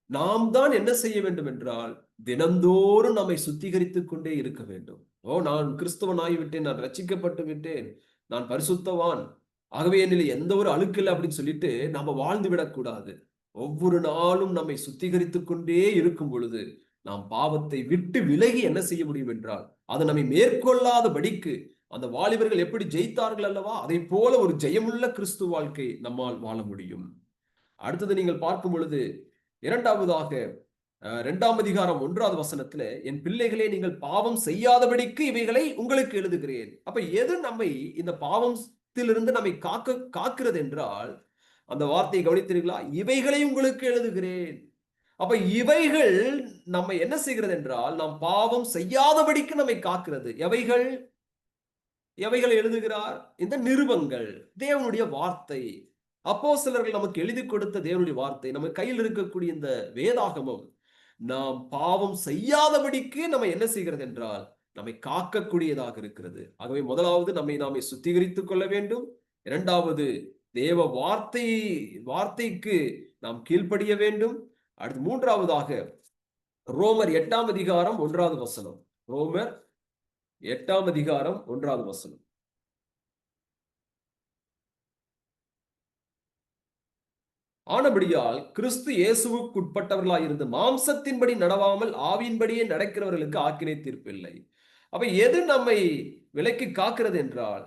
நாம் தான் என்ன செய்ய வேண்டும் என்றால், தினந்தோறும் நம்மை சுத்திகரித்துக் கொண்டே இருக்க வேண்டும். நான் கிறிஸ்தவன் ஆகிவிட்டேன், நான் ரட்சிக்கப்பட்டு விட்டேன், நான் பரிசுத்தவான், ஆகவே என்னில் எந்த ஒரு அழுக்கு இல்லை அப்படின்னு சொல்லிட்டு நாம வாழ்ந்து விடக்கூடாது. ஒவ்வொரு நாளும் நம்மை சுத்திகரித்துக் கொண்டே இருக்கும் பொழுது நாம் பாவத்தை விட்டு விலகி என்ன செய்ய முடியும் என்றால், அது நம்மை மேற்கொள்ளாதபடிக்கு அந்த வாலிபர்கள் எப்படி ஜெயித்தார்கள் அல்லவா, அதை போல ஒரு ஜெயமுள்ள கிறிஸ்து வாழ்க்கை நம்மால் வாழ முடியும். அடுத்தது நீங்கள் பார்க்கும் பொழுது, இரண்டாவதாக 2ஆம் அதிகாரம் 1வது வசனத்துல, என் பிள்ளைகளே நீங்கள் பாவம் செய்யாதபடிக்கு இவைகளை உங்களுக்கு எழுதுகிறேன். அப்ப எது நம்மை இந்த பாவத்திலிருந்து நம்மை காக்கிறது என்றால், அந்த வார்த்தையை கவனித்தீர்களா? இவைகளை உங்களுக்கு எழுதுகிறேன். அப்ப இவைகள் நம்ம என்ன செய்கிறது என்றால், நாம் பாவம் செய்யாதபடிக்கு நம்மை காக்கிறது. எவைகளை எழுதுகிறார்? இந்த நிருபங்கள், தேவனுடைய வார்த்தை, அப்போஸ்தலர்கள் நமக்கு எழுதி கொடுத்த தேவனுடைய வார்த்தை, நம்ம கையில் இருக்கக்கூடிய இந்த வேதாகமம் நாம் பாவம் செய்யாதபடிக்கு நம்ம என்ன செய்கிறது என்றால் நம்மை காக்கக்கூடியதாக இருக்கிறது. ஆகவே முதலாவது நாமே சுத்திகரித்துக் கொள்ள வேண்டும். இரண்டாவது, தேவ வார்த்தைக்கு நாம் கீழ்ப்படிய வேண்டும். அடுத்து மூன்றாவதாக, ரோமர் 8ஆம் அதிகாரம் 1வது வசனம். ரோமர் 8ஆம் அதிகாரம் 1வது வசனம். ஆனபடியால் கிறிஸ்து இயேசுவுக்குட்பட்டவர்களாயிருந்து மாம்சத்தின்படி நடவாமல் ஆவியின்படியே நடக்கிறவர்களுக்கு ஆக்கினை தீர்ப்பு இல்லை. அப்ப எது நம்மை விலக்கி காக்கிறது என்றால்,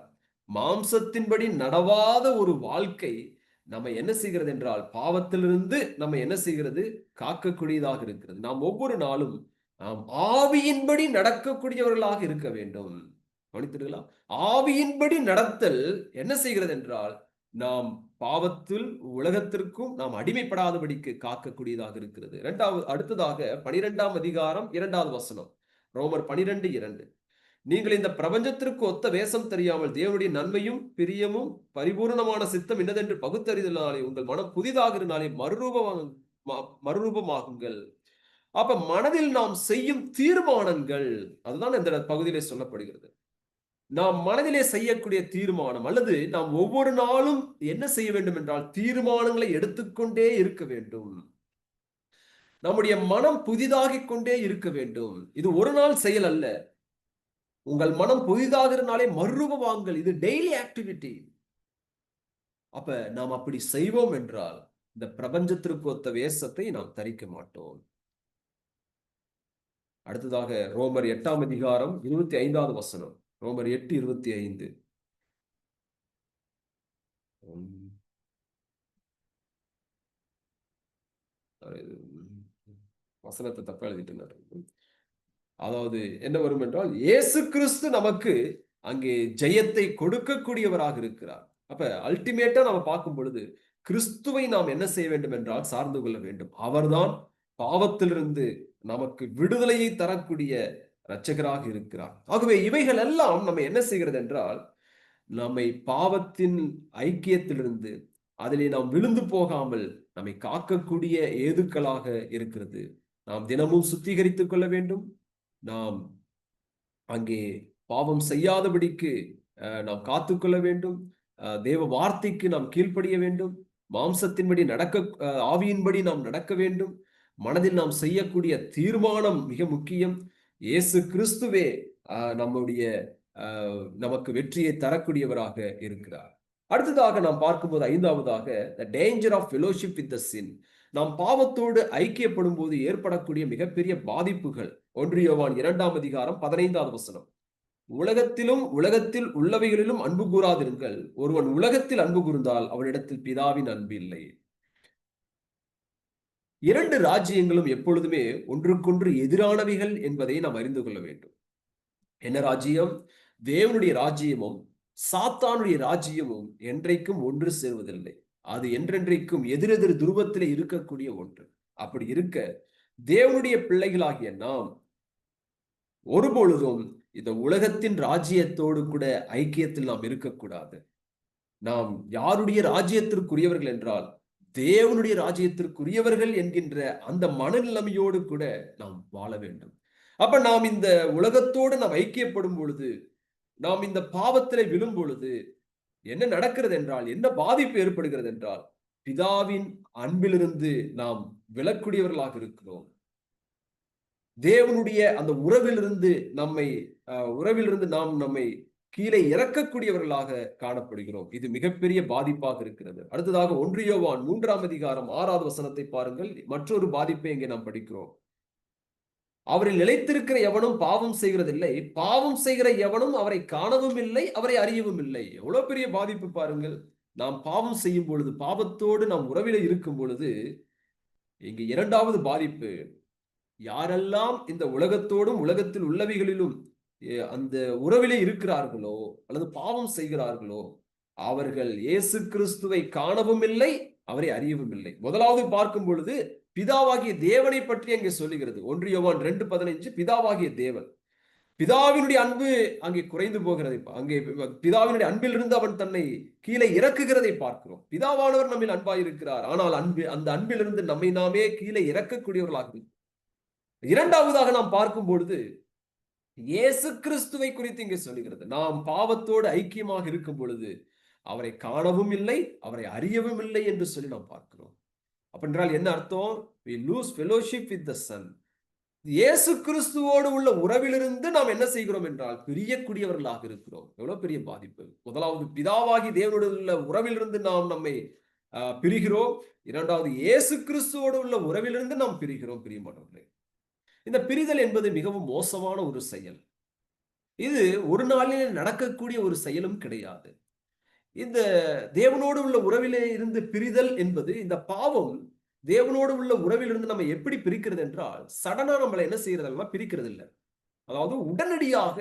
மாம்சத்தின்படி நடவாத ஒரு வாழ்க்கை நம்ம என்ன செய்கிறது என்றால், பாவத்திலிருந்து நம்ம என்ன செய்கிறது, காக்கக்கூடியதாக இருக்கிறது. நாம் ஒவ்வொரு நாளும் நாம் ஆவியின்படி நடக்கக்கூடியவர்களாக இருக்க வேண்டும். கவனித்தீர்களா? ஆவியின்படி நடத்தல் என்ன செய்கிறது என்றால், நாம் பாவத்தில் உலகத்திற்கும் நாம் அடிமைப்படாதபடிக்கு காக்கக்கூடியதாக இருக்கிறது. அடுத்ததாக 12ஆம் அதிகாரம் 2வது வசனம். ரோமர் 12:2. நீங்கள் இந்த பிரபஞ்சத்திற்கு ஒத்த வேஷம் தெரியாமல் தேவனுடைய நன்மையும் பிரியமும் பரிபூர்ணமான சித்தம் என்னதென்று பகுத்தறிதலாலே உங்கள் மனம் புதிதாகிறனாலே மறுரூபமாகுங்கள். அப்ப மனதில் நாம் செய்யும் தீர்மானங்கள், அதுதான் இந்த பகுதியிலே சொல்லப்படுகிறது. நாம் மனதிலே செய்யக்கூடிய தீர்மானம், அல்லது நாம் ஒவ்வொரு நாளும் என்ன செய்ய வேண்டும் என்றால், தீர்மானங்களை எடுத்துக்கொண்டே இருக்க வேண்டும். நம்முடைய மனம் புதிதாகிக் கொண்டே இருக்க வேண்டும். இது ஒரு நாள் செயல் அல்ல. உங்கள் மனம் புதிதாகிறனாலே மறுரூபமாகுங்கள். இது டெய்லி ஆக்டிவிட்டி. அப்ப நாம் அப்படி செய்வோம் என்றால் இந்த பிரபஞ்சத்திற்கு ஒத்த வேஷத்தை நாம் தரிக்க மாட்டோம். அடுத்ததாக ரோமர் 8ஆம் அதிகாரம் 25வது வசனம். ரோமர் 8:25. வசனத்தை தப்பா எழுதிட்டு, அதாவது என்ன வரும் என்றால், இயேசு கிறிஸ்து நமக்கு அங்கே ஜெயத்தை கொடுக்கக்கூடியவராக இருக்கிறார். அப்ப அல்டிமேட்டா நம்ம பார்க்கும் பொழுது கிறிஸ்துவை நாம் என்ன செய்ய வேண்டும் என்றால் சார்ந்து கொள்ள வேண்டும். அவர்தான் பாவத்திலிருந்து நமக்கு விடுதலையை தரக்கூடிய இரட்சகராக இருக்கிறார். ஆகவே இவைகள் எல்லாம் நம்ம என்ன செய்கிறது என்றால், நம்மை பாவத்தின் ஐக்கியத்திலிருந்து அதிலே நாம் விழுந்து போகாமல் நம்மை காக்கக்கூடிய ஏதுக்களாக இருக்கிறது. நாம் தினமும் சுத்திகரித்துக் கொள்ள வேண்டும். நாம் அங்கே பாவம் செய்யாதபடிக்கு நாம் காத்துக்கொள்ள வேண்டும். தேவ வார்த்தைக்கு நாம் கீழ்ப்படிய வேண்டும். மாம்சத்தின்படி ஆவியின்படி நாம் நடக்க வேண்டும். மனதில் நாம் செய்யக்கூடிய தீர்மானம் மிக முக்கியம். இயேசு கிறிஸ்துவே நமக்கு வெற்றியை தரக்கூடியவராக இருக்கிறார். அடுத்ததாக நாம் பார்க்கும்போது 5வதாக the danger of fellowship with the sin. நாம் பாவத்தோடு ஐக்கியப்படும் போது ஏற்படக்கூடிய மிகப்பெரிய பாதிப்புகள். 1 யோவான் 2ஆம் அதிகாரம் 15வது வசனம். உலகத்தில் உள்ளவைகளிலும் அன்பு கூறாதிருங்கள். ஒருவன் உலகத்தில் அன்பு கூர்ந்தால் அவனிடத்தில் பிதாவின் அன்பு இல்லை. 2 ராஜ்யங்களும் எப்பொழுதுமே ஒன்றுக்கொன்று எதிரானவைகள் என்பதை நாம் அறிந்து கொள்ள வேண்டும். என்ன ராஜ்யம்? தேவனுடைய ராஜ்யமும் சாத்தானுடைய ராஜ்யமும் என்றைக்கும் ஒன்று சேர்வதில்லை. அது என்றென்றைக்கும் எதிரெதிர் துருவத்திலே இருக்கக்கூடிய ஒன்று. அப்படி இருக்க தேவனுடைய பிள்ளைகளாகிய நாம் ஒருபொழுதும் இந்த உலகத்தின் ராஜ்யத்தோடு கூட ஐக்கியத்தில் நாம் இருக்கக்கூடாது. நாம் யாருடைய ராஜ்யத்திற்குரியவர்கள் என்றால் தேவனுடைய ராஜ்யத்திற்குரியவர்கள் என்கின்ற அந்த மனநிலைமையோடு கூட நாம் வாழ வேண்டும். அப்ப நாம் இந்த உலகத்தோடு நாம் ஐக்கியப்படும் பொழுது, நாம் இந்த பாவத்திலே விழும் பொழுது என்ன நடக்கிறது என்றால், என்ன பாதிப்பு ஏற்படுகிறது என்றால், பிதாவின் அன்பிலிருந்து நாம் விலக்கூடியவர்களாக இருக்கிறோம். தேவனுடைய அந்த உறவிலிருந்து நாம் நம்மை கீழே இறக்கக்கூடியவர்களாக காணப்படுகிறோம். இது மிகப்பெரிய பாதிப்பாக இருக்கிறது. அடுத்ததாக 1 யோவான் 3ஆம் அதிகாரம் 6வது வசனத்தை பாருங்கள். மற்றொரு பாதிப்பை இங்கே நாம் படிக்கிறோம். அவரில் நிலைத்திருக்கிற எவனும் பாவம் செய்கிறதில்லை, பாவம் செய்கிற எவனும் அவரை காணவும் இல்லை, அவரை அறியவும் இல்லை. எவ்வளவு பெரிய பாதிப்பு பாருங்கள். நாம் பாவம் செய்யும் பொழுது, பாவத்தோடு நாம் உறவில இருக்கும் பொழுது, இங்கு 2வது பாதிப்பு, யாரெல்லாம் இந்த உலகத்தோடும் உலகத்தில் உள்ளவைகளிலும் அந்த உறவிலே இருக்கிறார்களோ அல்லது பாவம் செய்கிறார்களோ அவர்கள் இயேசு கிறிஸ்துவை காணவும் இல்லை, அவரை அறியவும் இல்லை. முதலாவது பார்க்கும் பொழுது பிதாவாகிய தேவனை பற்றி அங்கே சொல்லுகிறது. 1 யோவான் 2:15. பிதாவாகிய தேவன், பிதாவினுடைய அன்பு அங்கே குறைந்து போகிறதை, அங்கே பிதாவினுடைய அன்பிலிருந்து அவன் தன்னை கீழே இறக்குகிறதை பார்க்கிறோம். பிதாவானவர் நம்மில் அன்பாய் இருக்கிறார், ஆனால் அந்த அன்பிலிருந்து நம்மை நாமே கீழே இறக்கக்கூடியவர்களாக. 2வதாக நாம் பார்க்கும் பொழுது இயேசு கிறிஸ்துவை குறித்து இங்கே சொல்லுகிறது. நாம் பாவத்தோடு ஐக்கியமாக இருக்கும் பொழுது அவரை காணவும் இல்லை, அவரை அறியவும் இல்லை என்று சொல்லி நாம் பார்க்கிறோம். அப்படின்றால் என்ன அர்த்தம்? We lose fellowship with the Son. இயேசு கிறிஸ்துவோடு உள்ள உறவிலிருந்து நாம் என்ன செய்கிறோம் என்றால் பிரியக்கூடியவர்களாக இருக்கிறோம். எவ்வளவு பெரிய பாதிப்பு! முதலாவது பிதாவாகி தேவனோடு உள்ள உறவிலிருந்து நாம் நம்மை பிரிகிறோம். இரண்டாவது இயேசு கிறிஸ்துவோடு உள்ள உறவிலிருந்து நாம் பிரிகிறோம். பிரியமானவர்களே, இந்த பிரிதல் என்பது மிகவும் மோசமான ஒரு செயல். இது ஒரு நாளில் நடக்கக்கூடிய ஒரு செயலும் கிடையாது. இந்த தேவனோடு உள்ள உறவிலே இருந்து பிரிதல் என்பது, இந்த பாவம் தேவனோடு உள்ள உறவிலிருந்து நம்ம எப்படி பிரிக்கிறது என்றால், சடனா நம்மளை என்ன செய்யறதெல்லாம் பிரிக்கிறது இல்லை. அதாவது உடனடியாக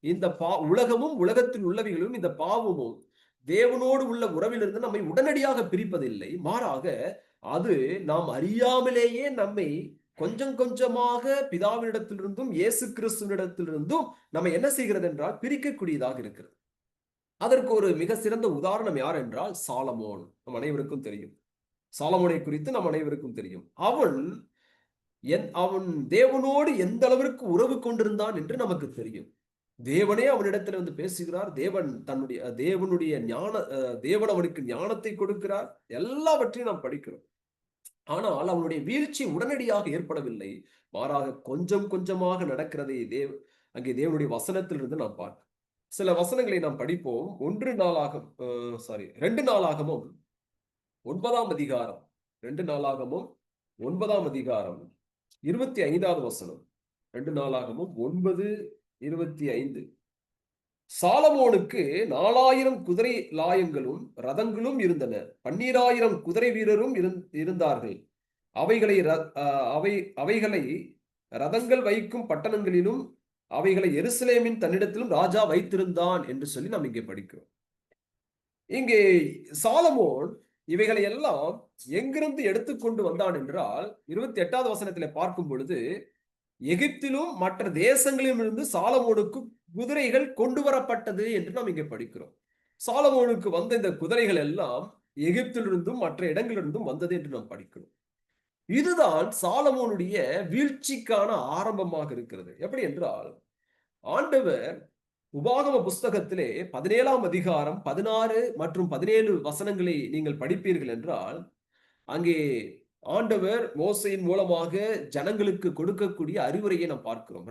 இந்த உலகமும் உலகத்தில் உள்ளவைகளும் இந்த பாவமும் தேவனோடு உள்ள உறவிலிருந்து நம்மை உடனடியாக பிரிப்பதில்லை. மாறாக அது நாம் அறியாமலேயே நம்மை கொஞ்சம் கொஞ்சமாக பிதாவினிடத்திலிருந்தும் இயேசு கிறிஸ்துவினிடத்திலிருந்தும் நம்ம என்ன செய்கிறது என்றால் பிரிக்கக்கூடியதாக இருக்கிறது. அதற்கு ஒரு மிக சிறந்த உதாரணம் யார் என்றால் சாலமோன். நம் அனைவருக்கும் தெரியும். சாலமோனை குறித்து நம் அனைவருக்கும் தெரியும். அவன் தேவனோடு எந்த அளவிற்கு உறவு கொண்டிருந்தான் என்று நமக்கு தெரியும். தேவனே அவனிடத்தில் வந்து பேசுகிறார். தேவனுடைய தேவன் அவனுக்கு ஞானத்தை கொடுக்கிறார். எல்லாவற்றையும் நாம் படிக்கிறோம். ஆனால் அவனுடைய வீழ்ச்சி உடனடியாக ஏற்படவில்லை. மாறாக கொஞ்சம் கொஞ்சமாக நடக்கிறதை அங்கே தேவனுடைய வசனத்திலிருந்து நாம் பார்க்கிறோம். சில வசனங்களை நாம் படிப்போம். 2 நாளாகமும் 9ஆம் அதிகாரம் 2 நாளாகமும் 9ஆம் அதிகாரம் 25வது வசனம். 2 நாளாகமும் 9:25. சாலமோனுக்கு 4000 குதிரை லாயங்களும் ரதங்களும் இருந்தன. 12000 குதிரை வீரரும் இருந்தார்கள். அவைகளை ரதங்கள் வைக்கும் பட்டணங்களிலும் அவைகளை எருசலேமின் தன்னிடத்திலும் ராஜா வைத்திருந்தான் என்று சொல்லி நாம் இங்கே படிக்கிறோம். இங்கே சாலமோன் இவைகளை எல்லாம் எங்கிருந்து எடுத்துக்கொண்டு வந்தான் என்றால் 28வது வசனத்திலே பார்க்கும் பொழுது, எகிப்திலும் மற்ற தேசங்களிலும் இருந்து சாலமோனுக்கு குதிரைகள் கொண்டு வரப்பட்டது என்று நாம் இங்கே படிக்கிறோம். சாலமோனுக்கு வந்த இந்த குதிரைகள் எல்லாம் எகிப்திலிருந்தும் மற்ற இடங்களிலிருந்தும் வந்தது என்று நாம் படிக்கிறோம். இதுதான் சாலமோனுடைய வீழ்ச்சிக்கான ஆரம்பமாக இருக்கிறது. எப்படி என்றால், ஆண்டவர் உபாகம புஸ்தகத்திலே 17ஆம் அதிகாரம் 16 மற்றும் 17 வசனங்களை நீங்கள் படிப்பீர்கள் என்றால், அங்கே ஆண்டவர் மோசையின் மூலமாக ஜனங்களுக்கு கொடுக்கக்கூடிய அறிவுரையை நாம் பார்க்கிறோம்.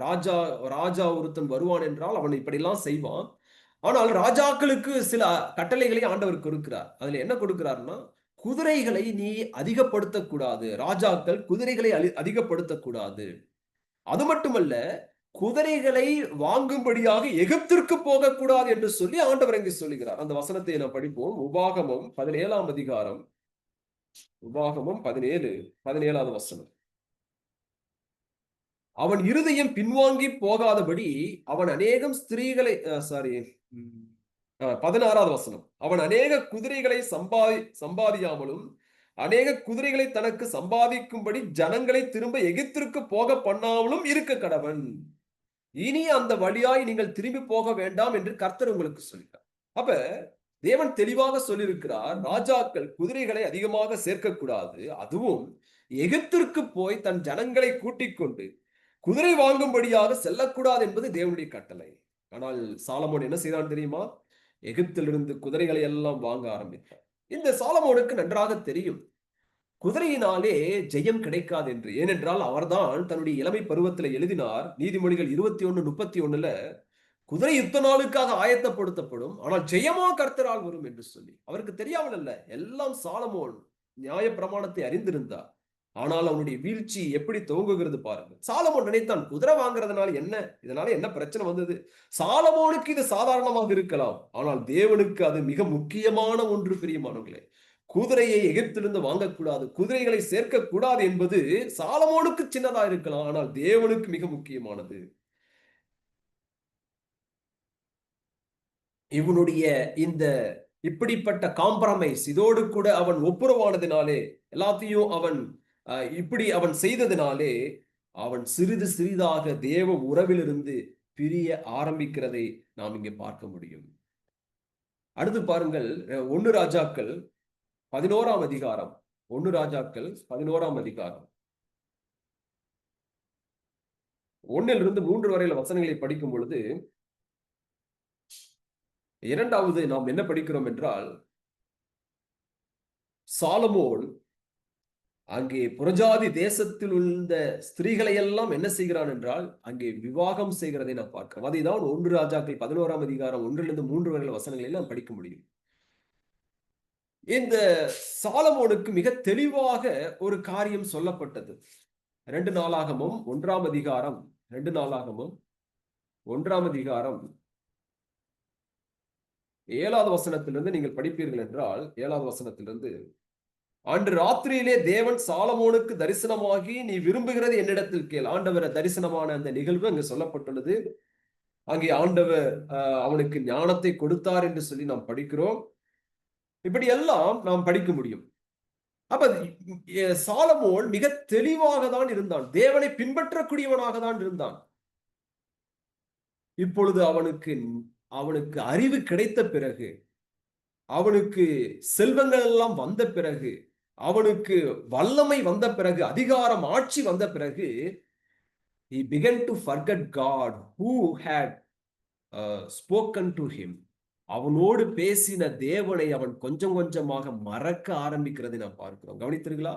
ராஜா ஒருத்தன் வருவான் என்றால் அவன் இப்படிலாம் செய்வான். ஆனால் ராஜாக்களுக்கு சில கட்டளைகளை ஆண்டவர் கொடுக்கிறார். அதுல என்ன கொடுக்கிறார்னா, குதிரைகளை நீ அதிகப்படுத்தக்கூடாது. ராஜாக்கள் குதிரைகளை அதிகப்படுத்தக்கூடாது. அது மட்டுமல்ல, குதிரைகளை வாங்கும்படியாக எகிப்திற்கு போகக்கூடாது என்று சொல்லி ஆண்டவர் இங்கு சொல்லுகிறார். அந்த வசனத்தை நாம் படிப்போம். உபாகமம் 17ஆம் அதிகாரம், உபாகமம் 17வது வசனம். அவன் இருதயம் பின்வாங்கி போகாதபடி அவன் அநேகம் ஸ்திரீகளை 16வது வசனம். அவன் அநேக குதிரைகளை சம்பாதியாமலும் அநேக குதிரைகளை தனக்கு சம்பாதிக்கும்படி ஜனங்களை திரும்ப எகிப்திற்கு போக பண்ணாமலும் இருக்க கடவன். இனி அந்த வழியாய் நீங்கள் திரும்பி போக வேண்டாம் என்று கர்த்தர் உங்களுக்கு சொல்கிறார். அப்ப தேவன் தெளிவாக சொல்லியிருக்கிறார், ராஜாக்கள் குதிரைகளை அதிகமாக சேர்க்கக்கூடாது. அதுவும் எகிப்திற்கு போய் தன் ஜனங்களை கூட்டிக் கொண்டு குதிரை வாங்கும்படியாக செல்லக்கூடாது என்பது தேவனுடைய கட்டளை. ஆனால் சாலமோன் என்ன செய்தான் தெரியுமா? எகிப்திலிருந்து குதிரைகளை எல்லாம் வாங்க ஆரம்பித்தார். இந்த சாலமோனுக்கு நன்றாக தெரியும் குதிரையினாலே ஜெயம் கிடைக்காது என்று. ஏனென்றால் அவர்தான் தன்னுடைய இளமை பருவத்தில் எழுதினார். நீதிமொழிகள் 21:31 குதிரை யுத்த நாளுக்காக ஆயத்தப்படுத்தப்படும், ஆனால் ஜெயமா கர்த்தரால் வரும் என்று சொல்லி. அவருக்கு தெரியாமல் அல்ல, எல்லாம் சாலமோன் நியாய பிரமாணத்தை அறிந்திருந்தார். ஆனால் அவனுடைய வீழ்ச்சி எப்படி துவங்குகிறது பாருங்க. சாலமோன் நினைத்தான், குதிரை வாங்குறதுனால என்ன, இதனால என்ன பிரச்சனை வந்தது? சாலமோனுக்கு இது சாதாரணமாக இருக்கலாம், ஆனால் தேவனுக்கு அது மிக முக்கியமான ஒன்று. பிரியமானவர்களே, குதிரையை எகிப்திலிருந்து வாங்கக்கூடாது, குதிரைகளை சேர்க்கக்கூடாது என்பது சாலமோனுக்கு சின்னதா இருக்கலாம், ஆனால் தேவனுக்கு மிக முக்கியமானது. இவனுடைய இந்த இப்படிப்பட்ட காம்ப்ரமைஸ், இதோடு கூட அவன் ஒப்புரவானதினாலே, எல்லாத்தையும் அவன் செய்ததினாலே அவன் சிறிது சிறிதாக தேவ உறவிலிருந்து பிரிய ஆரம்பிக்கிறதை நாம் இங்கே பார்க்க முடியும். அடுத்து பாருங்கள், 1 ராஜாக்கள் 11ஆம் அதிகாரம். 1 ராஜாக்கள் 11ஆம் அதிகாரம் 1 3 வரையில வசனங்களை படிக்கும் பொழுது, இரண்டாவது நாம் என்ன படிக்கிறோம் என்றால், சாலமோன் அங்கே புறஜாதி தேசத்தில் உள்ள ஸ்திரீகளை எல்லாம் என்ன செய்கிறான் என்றால் அங்கே விவாகம் செய்கிறதை நாம் பார்க்கிறோம். அதைதான் 1 ராஜாக்கள் 11ஆம் அதிகாரம் 1 3 வரை வசனங்களில் நாம் படிக்க முடியும். இந்த சாலமோனுக்கு மிக தெளிவாக ஒரு காரியம் சொல்லப்பட்டது. 2 நாளாகமும் 1ஆம் அதிகாரம் 2 நாளாகமும் 1ஆம் அதிகாரம் 7வது வசனத்திலிருந்து நீங்கள் படிப்பீர்கள் என்றால் 7வது வசனத்திலிருந்து, அன்று ராத்திரியிலே தேவன் சாலமோனுக்கு தரிசனமாகி, நீ விரும்புகிறது என்னிடத்தில் கேள். ஆண்டவர் தரிசனமான அந்த நிகழ்வு அங்கு சொல்லப்பட்டுள்ளது. அங்கே ஆண்டவர் அவனுக்கு ஞானத்தை கொடுத்தார் என்று சொல்லி நாம் படிக்கிறோம். இப்படி எல்லாம் நாம் படிக்க முடியும். அப்ப சாலமோன் மிக தெளிவாக தான் இருந்தான். தேவனை பின்பற்றக்கூடியவனாக தான் இருந்தான். இப்பொழுது அவனுக்கு அறிவு கிடைத்த பிறகு, அவனுக்கு செல்வங்கள் எல்லாம் வந்த பிறகு, அவனுக்கு வல்லமை வந்த பிறகு, அதிகாரம் ஆட்சி வந்த பிறகு, he began to forget God who had spoken to him. அவனோடு பேசின தேவனை அவன் கொஞ்சம் கொஞ்சமாக மறக்க ஆரம்பிக்கிறதை நாம் பார்க்கிறோம். கவனித்தீர்களா?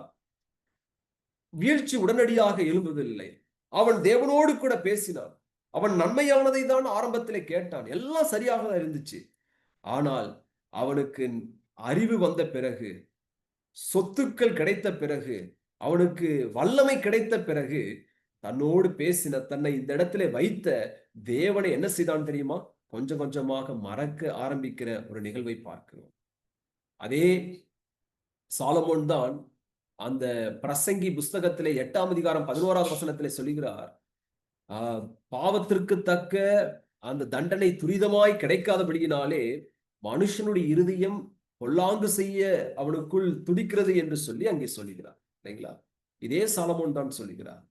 வீழ்ச்சி உடனடியாக எழும்புவதில்லை. அவன் தேவனோடு கூட பேசினான். அவன் நன்மையானதை தான் ஆரம்பத்திலே கேட்டான். எல்லாம் சரியாக தான் இருந்துச்சு. ஆனால் அவனுக்கு அறிவு வந்த பிறகு, சொத்துக்கள் கிடைத்த பிறகு, அவனுக்கு வல்லமை கிடைத்த பிறகு, தன்னோடு பேசின, தன்னை இந்த இடத்திலே வைத்த தேவனை என்ன செய்தான் தெரியுமா? கொஞ்சம் கொஞ்சமாக மறக்க ஆரம்பிக்கிற ஒரு நிகழ்வை பார்க்கிறோம். அதே சாலமோன் தான் அந்த பிரசங்கி புஸ்தகத்திலே 8ஆம் அதிகாரம் 11வது வசனத்திலே சொல்லுகிறார், பாவத்திற்கு தக்க அந்த தண்டனை துரிதமாய் கிடைக்காதபடியினாலே மனுஷனுடைய இருதயம் பொல்லாங்கு செய்ய அவனுக்குள் துடிக்கிறது என்று சொல்லி அங்கே சொல்லுகிறார். இல்லைங்களா? இதே சாலமோன் தான் சொல்லுகிறார்.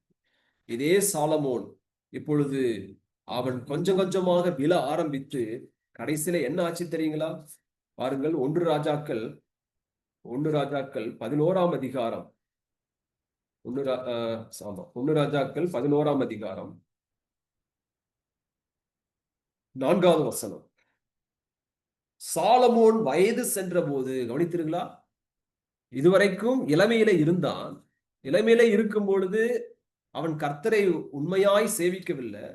இதே சாலமோன் இப்பொழுது அவன் கொஞ்சம் கொஞ்சமாக விழ ஆரம்பித்து கடைசியில என்ன ஆச்சு தெரியுங்களா? பாருங்கள், 1 ராஜாக்கள் 11ஆம் அதிகாரம் 1 ராஜாக்கள் 11ஆம் அதிகாரம் 4வது வசனம். சாலமோன் வயது சென்ற போது, கவனித்தீர்களா? இதுவரைக்கும் இளமையில இருந்தான். இளமையில இருக்கும் பொழுது அவன் கர்த்தரை உண்மையாய் சேவிக்கவில்லை.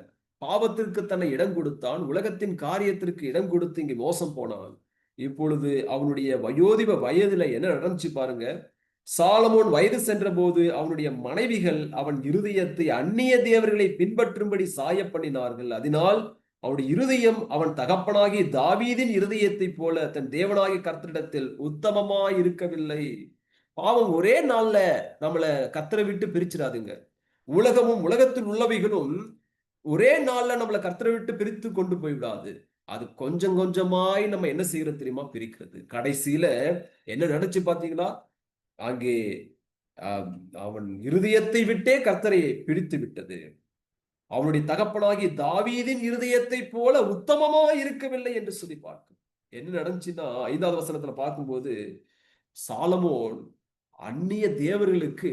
பாவத்திற்கு தன்னை இடம் கொடுத்தான். உலகத்தின் காரியத்திற்கு இடம் கொடுத்து இங்கே மோசம் போனான். இப்பொழுது அவனுடைய வயோதிப வயதுல என்ன நடந்துச்சு பாருங்க. சாலமோன் வயது சென்ற போது அவனுடைய மனைவிகள் அவன் இருதயத்தை அந்நிய தேவர்களை பின்பற்றும்படி சாய பண்ணினார்கள். அதனால் அவனுடைய இருதயம் அவன் தகப்பனாகி தாவீதின் இருதயத்தை போல தன் தேவனாகிய கர்த்தரிடத்தில் உத்தமமாய் இருக்கவில்லை. பாவம் ஒரே நாள்ல நம்மள கர்த்தரை விட்டு பிரிச்சிடாதுங்க. உலகமும் உலகத்தில் உள்ளவைகளும் ஒரே நாள்ல நம்மளை கர்த்தரை விட்டு பிரித்து கொண்டு போய்விடாது. அது கொஞ்சம் கொஞ்சமாய் நம்ம என்ன செய்யறது தெரியுமா? பிரிக்கிறது. கடைசியில என்ன நடந்துச்சு பாத்தீங்களா? அங்கே அவன் இருதயத்தை விட்டே கர்த்தரை பிரித்து விட்டது. அவனுடைய தகப்பனாகி தாவீதின் இருதயத்தை போல உத்தமமா இருக்கவில்லை என்று சொல்லி பார்க்கும். என்ன நடந்துச்சுன்னா 5வது வசனத்துல பார்க்கும்போது, சாலமோன் அந்நிய தேவர்களுக்கு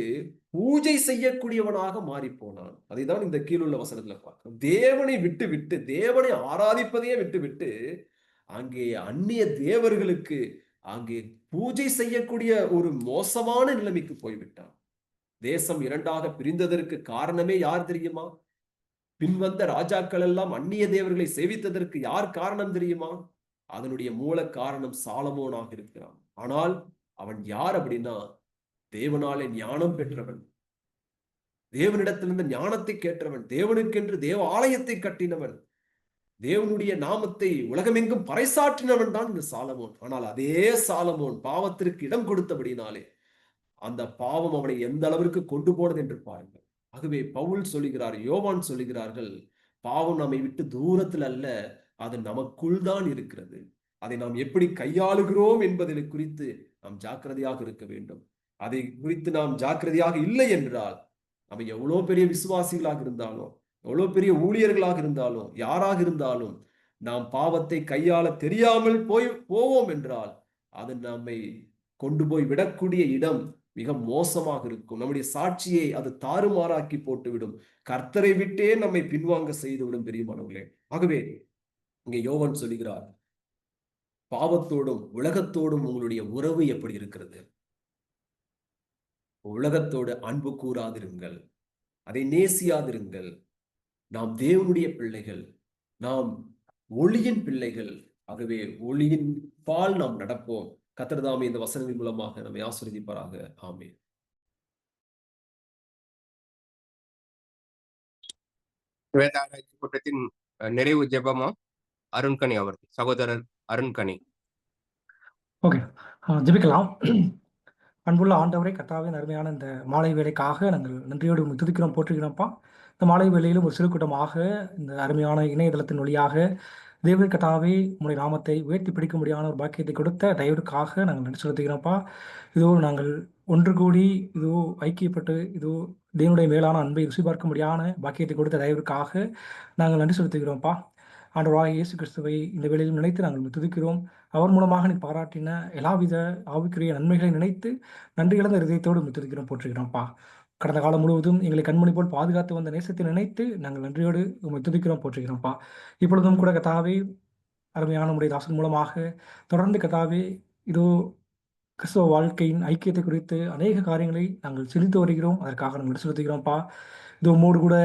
பூஜை செய்யக்கூடியவனாக மாறி போனான். அதைதான் இந்த கீழுள்ள வசனத்துல பார்க்கிறோம். தேவனை விட்டு விட்டு, தேவனை ஆராதிப்பதையே விட்டு விட்டு அங்கே அந்நிய தேவர்களுக்கு அங்கே பூஜை செய்யக்கூடிய ஒரு மோசமான நிலைமைக்கு போய்விட்டான். தேசம் 2ஆக பிரிந்ததற்கு காரணமே யார் தெரியுமா? பின்வந்த ராஜாக்கள் எல்லாம் அந்நிய தேவர்களை சேவித்ததற்கு யார் காரணம் தெரியுமா? அதனுடைய மூல காரணம் சாலமோனாக இருக்கிறான். ஆனால் அவன் யார் அப்படின்னா, தேவனாலே ஞானம் பெற்றவன், தேவனிடத்திலிருந்து ஞானத்தை கேட்டவன், தேவனுக்கென்று தேவ ஆலயத்தை கட்டினவன், தேவனுடைய நாமத்தை உலகமெங்கும் பறைசாற்றினவன் தான் இந்த சாலமோன். ஆனால் அதே சாலமோன் பாவத்திற்கு இடம் கொடுத்தபடினாலே அந்த பாவம் அவனை எந்த அளவிற்கு கொண்டு போனது என்று பாருங்கள். ஆகவே பவுல் சொல்லுகிறார், யோவான் சொல்லுகிறார்கள், பாவம் நம்மை விட்டு தூரத்தில் அல்ல, அது நமக்குள் தான் இருக்கிறது. அதை நாம் எப்படி கையாளுகிறோம் என்பதை குறித்து நாம் ஜாக்கிரதையாக இருக்க வேண்டும். அதை குறித்து நாம் ஜாக்கிரதையாக இல்லை என்றால், நம்ம எவ்வளவு பெரிய விசுவாசிகளாக இருந்தாலும், எவ்வளவு பெரிய ஊழியர்களாக இருந்தாலும், யாராக இருந்தாலும், நாம் பாவத்தை கையாள தெரியாமல் போவோம் என்றால் அது நம்மை கொண்டு போய் விடக்கூடிய இடம் மிக மோசமாக இருக்கும். நம்முடைய சாட்சியை அது தாறுமாறாக்கி போட்டுவிடும். கர்த்தரை விட்டே நம்மை பின்வாங்க செய்துவிடும் பெரியமானவர்களே. ஆகவே இங்கே யோவான் சொல்லுகிறார், பாவத்தோடும் உலகத்தோடும் உங்களுடைய உறவு எப்படி இருக்கிறது? உலகத்தோடு அன்பு கூறாதிருங்கள், அதை நேசியாதிருங்கள். நாம் தேவனுடைய பிள்ளைகள், நாம் ஒளியின் பிள்ளைகள். ஆகவே ஒளியின் பால் நாம் நடப்போம். கர்த்தர் தாமே இந்த வசனங்களின் மூலமாக நம்மை ஆசீர்வதிப்பாராக. ஆமென். வேத ஆராய்ச்சி கூட்டத்தின் நிறைவு ஜெபமா அருண்கனி அவர்கள், சகோதரர் அருண்கனி. ஓகே, ஜெபிக்கலாம். அன்புள்ள ஆண்டவரே, கர்த்தாவின் அருமையான இந்த மாலை வேலைக்காக நாங்கள் நன்றியோடு உம்மை துதிக்கிறோம், போற்றுகிறோம்ப்பா. இந்த மாலை வேளையிலும் ஒரு சிறு கூட்டமாக இந்த அருமையான இணையதளத்தின் வழியாக தேவன் கர்த்தாவே உம்முடைய நாமத்தை உயர்த்தி பிடிக்க முடியாத ஒரு பாக்கியத்தை கொடுத்த தயவுக்காக நாங்கள் நன்றி செலுத்துகிறோம்ப்பா. இதோ நாங்கள் ஒன்று கூடி இதோ ஐக்கியப்பட்டு இதோ தேவனுடைய மேலான அன்பை ருசி பார்க்க முடியாத பாக்கியத்தை கொடுத்த தயவுக்காக நாங்கள் நன்றி செலுத்துகிறோம்ப்பா. ஆண்டவராகிய இயேசு கிறிஸ்துவை இந்த வேளையில் நினைத்து நாங்கள் உம்மை துதிக்கிறோம். அவர் மூலமாக நீ பாராட்டின எல்லாவித ஆவிக்குரிய நன்மைகளை நினைத்து நன்றி இழந்த இதயத்தோடு உம்மை துதிக்கிறோம், போற்றுகிறோம்ப்பா. கடந்த காலம் முழுவதும் எங்களை கண்மணி போல் பாதுகாத்து வந்த நேசத்தை நினைத்து நாங்கள் நன்றியோடு உம்மை துதிக்கிறோம், போற்றுகிறோம்ப்பா. இப்பொழுதும் கூட கர்த்தாவே அருமையான உம்முடைய தாசன் மூலமாக தொடர்ந்து கர்த்தாவே இதோ கிறிஸ்தவ வாழ்க்கையின் ஐக்கியத்தை குறித்து அநேக காரியங்களை நாங்கள் சிந்தித்து வருகிறோம். அதற்காக நாங்கள் செலுத்துகிறோம்ப்பா. இது உம்மோடு கூட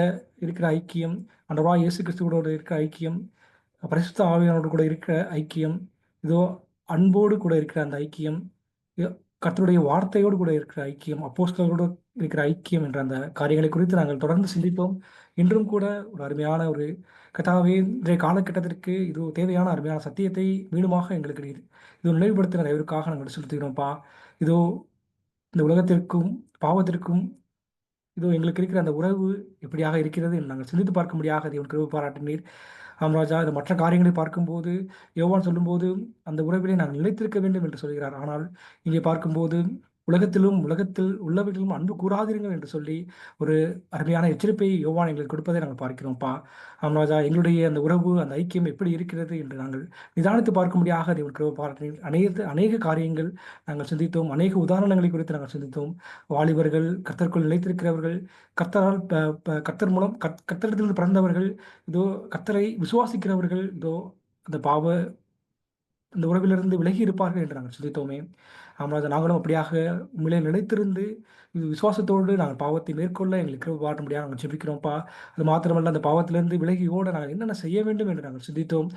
இருக்கிற ஐக்கியம், ஆண்டவராகிய இயேசு கிறிஸ்துவோடு இருக்கிற ஐக்கியம், பரிசுத்த ஆவியானோடு கூட இருக்கிற ஐக்கியம், இதோ அன்போடு கூட இருக்கிற அந்த ஐக்கியம், கர்த்தருடைய வார்த்தையோடு கூட இருக்கிற ஐக்கியம், அப்போஸ்தலரோடு இருக்கிற ஐக்கியம் என்ற அந்த காரியங்களை குறித்து நாங்கள் தொடர்ந்து சிந்தித்தோம். இன்றும் கூட ஒரு அருமையான ஒரு கர்த்தாவே இன்றைய காலகட்டத்திற்கு இது தேவையான அருமையான சத்தியத்தை மீண்டுமாக எங்களுக்கு நீர் இது நினைவுபடுத்தின தயவிற்காக நாங்கள் செலுத்துகிறோம்ப்பா. இதோ இந்த உலகத்திற்கும் பாவத்திற்கும் இதோ எங்களுக்கு இருக்கிற அந்த உறவு எப்படியாக இருக்கிறது என்று நாங்கள் சிந்தித்து பார்க்க முடியாத தேவன் கிருபை பாராட்டினீர். ராஜா, இது மற்ற காரியங்களை பார்க்கும்போது யோவான் சொல்லும்போது அந்த உறவிலே நாங்கள் நிலைத்திருக்க வேண்டும் என்று சொல்கிறார். ஆனால் இங்கே பார்க்கும்போது உலகத்தில் உள்ளவர்களும் அன்பு கூறாதிருங்கள் என்று சொல்லி ஒரு அருமையான எச்சரிப்பை யோவான் எங்களுக்கு கொடுப்பதை நாங்கள் பார்க்கிறோம்ப்பா. ராஜா, எங்களுடைய அந்த உறவு அந்த ஐக்கியம் எப்படி இருக்கிறது என்று நாங்கள் நிதானித்து பார்க்க முடியாத தேவன் கிருபை பாராட்டினீர். அநேக காரியங்கள் நாங்கள் சிந்தித்தோம், அநேக உதாரணங்களை குறித்து நாங்கள் சிந்தித்தோம். வாலிபர்கள், கர்த்தருக்குள் நிலைத்திருக்கிறவர்கள், கர்த்தரால் கர்த்தர் மூலம் கர்த்தரிடத்திலிருந்து பிறந்தவர்கள், இதோ கர்த்தரை விசுவாசிக்கிறவர்கள், இதோ அந்த அந்த உறவிலிருந்து விலகி இருப்பார்கள் என்று நாங்கள் சிந்தித்தோமே. ராஜா, நாங்களும் அப்படியாக உண்மையிலே நிலைத்திருந்து இது விசுவாசத்தோடு நாங்கள் பாவத்தை மேற்கொள்ள எங்களுக்கு கிருபை பாராட்ட முடியாது நாங்கள் ஜெபிக்கிறோம்ப்பா. அது மாத்திரமல்ல, அந்த பாவத்திலிருந்து விலகி ஓட நாங்கள் என்னென்ன செய்ய வேண்டும் என்று நாங்கள் சிந்தித்தோம்.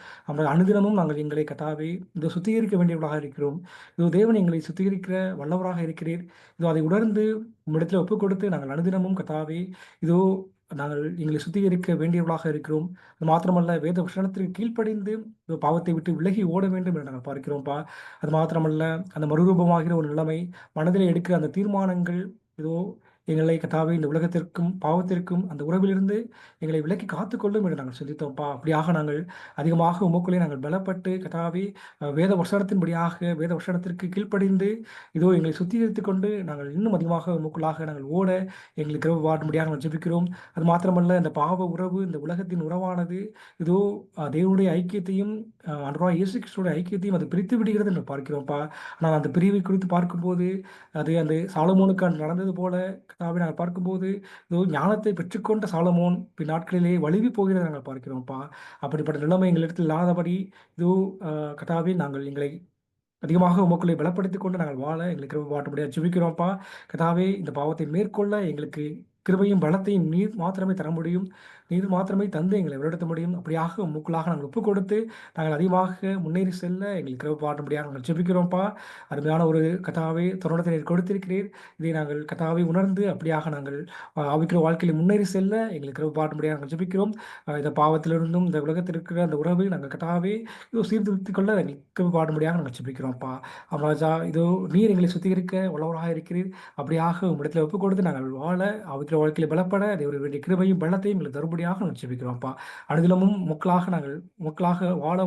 அனுதினமும் நாங்கள் எங்களை கர்த்தாவே இதோ சுத்திகரிக்க வேண்டியவர்களாக இருக்கிறோம். இதோ தேவன் எங்களை சுத்திகரிக்கிற வல்லவராக இருக்கிறீர். இதோ அதை உணர்ந்து உம்மிடத்தில் ஒப்புக் கொடுத்து நாங்கள் அனுதினமும் கர்த்தாவே இதோ நாங்கள் எங்களை சுத்திகரிக்க வேண்டியவர்களாக இருக்கிறோம். அது மாத்திரமல்ல, வேத வசனத்திற்கு கீழ்ப்படிந்து பாவத்தை விட்டு விலகி ஓட வேண்டும் என்று நாங்கள் பார்க்கிறோம்ப்பா. அது மாத்திரமல்ல, அந்த மறுரூபமாகிற ஒரு நிலைமை, மனதில் எடுக்கிற அந்த தீர்மானங்கள் இதோ எங்களை கர்த்தாவே இந்த உலகத்திற்கும் பாவத்திற்கும் அந்த உறவிலிருந்து எங்களை விலக்கி காத்துக்கொள்ளும் என்று நாங்கள் சிந்தித்தோம்ப்பா. அப்படியாக நாங்கள் அதிகமாக உமக்குள்ளே நாங்கள் பலப்பட்டு கர்த்தாவே வேத வசனத்தின்படியாக வேத வசனத்திற்கு கீழ்ப்படிந்து இதோ எங்களை சுத்திகரித்துக் கொண்டு நாங்கள் இன்னும் அதிகமாக உமக்குள்ளாக நாங்கள் ஓட எங்களுக்கு கிருபை பாராட்டும்படியாக நாங்கள் ஜெபிக்கிறோம். அது மாத்திரமல்ல, இந்த பாவ உறவு, இந்த உலகத்தின் உறவானது இதோ தேவனுடைய ஐக்கியத்தையும் ஆண்டவராகிய இயேசு கிறிஸ்துவோட ஐக்கியத்தையும் அது பிரித்து விடுகிறது என்று பார்க்கிறோம்ப்பா. ஆனால் அந்த பிரிவை குறித்து பார்க்கும்போது அது அந்த சாலமோனுக்கு நடந்தது போல கர்த்தாவே நாங்கள் பார்க்கும்போது இதோ ஞானத்தை பெற்றுக்கொண்ட சாலமோன் நாட்களிலே வழுவி போகிறதை நாங்கள் பார்க்கிறோம்ப்பா. அப்படிப்பட்ட நிலைமை எங்களிடத்தில் இல்லாதபடி இதோ கர்த்தாவே நாங்கள் எங்களை அதிகமாக உமக்குள்ளே பலப்படுத்திக் கொண்டு நாங்கள் வாழ எங்களுக்கு கிருபை பாராட்ட முடியாது ஜெபிக்கிறோம்ப்பா. கர்த்தாவே இந்த பாவத்தை மேற்கொள்ள எங்களுக்கு கிருபையும் பலத்தையும் நீர் மாத்திரமே தர முடியும். நீர் மாத்திரமே தந்து எங்களை வழிநடத்த முடியும். அப்படியாக உமக்குள்ளாக நாங்கள் ஒப்புக் கொடுத்து நாங்கள் அதிகமாக முன்னேறி செல்ல எங்களுக்கு கிருபை பாராட்ட முடியாது நாங்கள் ஜெபிக்கிறோம்ப்பா. அருமையான ஒரு கர்த்தாவே தருணத்தை நீர் கொடுத்திருக்கிறீர். இதை நாங்கள் கர்த்தாவை உணர்ந்து அப்படியாக நாங்கள் ஆவிக்கிற வாழ்க்கையில் முன்னேறி செல்ல எங்களுக்கு கிருபை பாராட்ட முடியாது நாங்கள் ஜெபிக்கிறோம். இந்த பாவத்திலிருந்தும் இந்த உலகத்தில் இருக்கிற அந்த உறவை நாங்கள் கர்த்தாவே இதோ சீர்திருத்திக் கொள்ள எங்களுக்கு கிருபை பாராட்ட முடியாது நாங்கள் ஜெபிக்கிறோம்ப்பா. ராஜா, இதோ நீர் எங்களை சுத்திகரிக்க வல்லவராக இருக்கிறீர். அப்படியாக உம்மிடத்தில் ஒப்புக் கொடுத்து நாங்கள் வாழ ஆவிக்கிற வாழ்க்கையில் பலப்பட தேவனுடைய வேண்டிய கிருபையும் பலத்தையும் எங்களுக்கு தரும்படியாக நாங்கள் ஜெபிக்கிறோம்ப்பா. அனுதினமும் மக்களாக வாழ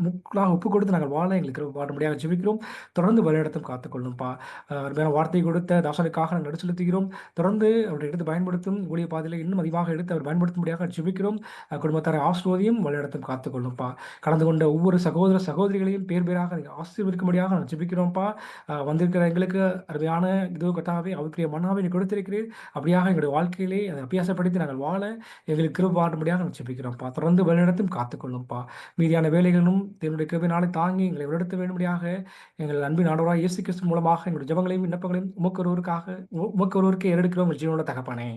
முக்களாக ஒப்புக் கொடுத்து நாங்கள் வாழ எங்களுக்கு கிருபை பாராட்டும்படியாக ஜெபிக்கிறோம். தொடர்ந்து வழிநடத்தும் காத்துக்கொள்ளும்ப்பா. அருமையான வார்த்தை கொடுத்த தாசனுக்காக நாங்கள் நடு செலுத்துகிறோம். தொடர்ந்து அவருடைய எடுத்து பயன்படுத்தும் ஊழிய பாதையில் இன்னும் அதிகமாக எடுத்து அவர் பயன்படுத்தும்படியாக ஜெபிக்கிறோம். குடும்பத்தாரை ஆசீர்வதியும் வழிநடத்தும் காத்துக்கொள்ளும்ப்பா. கலந்து கொண்ட ஒவ்வொரு சகோதர சகோதரிகளையும் பேர் பேராக நீங்கள் ஆசீர்வதிக்கும்படியாக நாங்கள் ஜெபிக்கிறோம்ப்பா. வந்திருக்கிற எங்களுக்கு அருமையான இதோ கர்த்தாவே அவருடைய மன்னாவை நீ கொடுத்திருக்கிறீர். அப்படியாக எங்களுடைய வாழ்க்கையிலே அதை அபியாசப்படுத்தி நாங்கள் வாழ எங்களுக்கு கிருபை பாரும்படியாக நாங்கள் ஜெபிக்கிறோம்ப்பா. தொடர்ந்து வழிநடத்தும் காத்துக்கொள்ளும்ப்பா. மீதியான வேலைகளும் தேவனுடைய கிருபையினாலே தாங்கி எங்களை வழிநடத்த வேண்டும்படியாக எங்கள் அன்பின் ஆண்டவராகிய இயேசு கிறிஸ்து மூலமாக எங்களுடைய ஜெபங்களையும் விண்ணப்பங்களையும் உமக்கு ஒருவருக்கே ஏறெடுக்கிறோம், எங்கள் ஜீவனுள்ள தகப்பனே.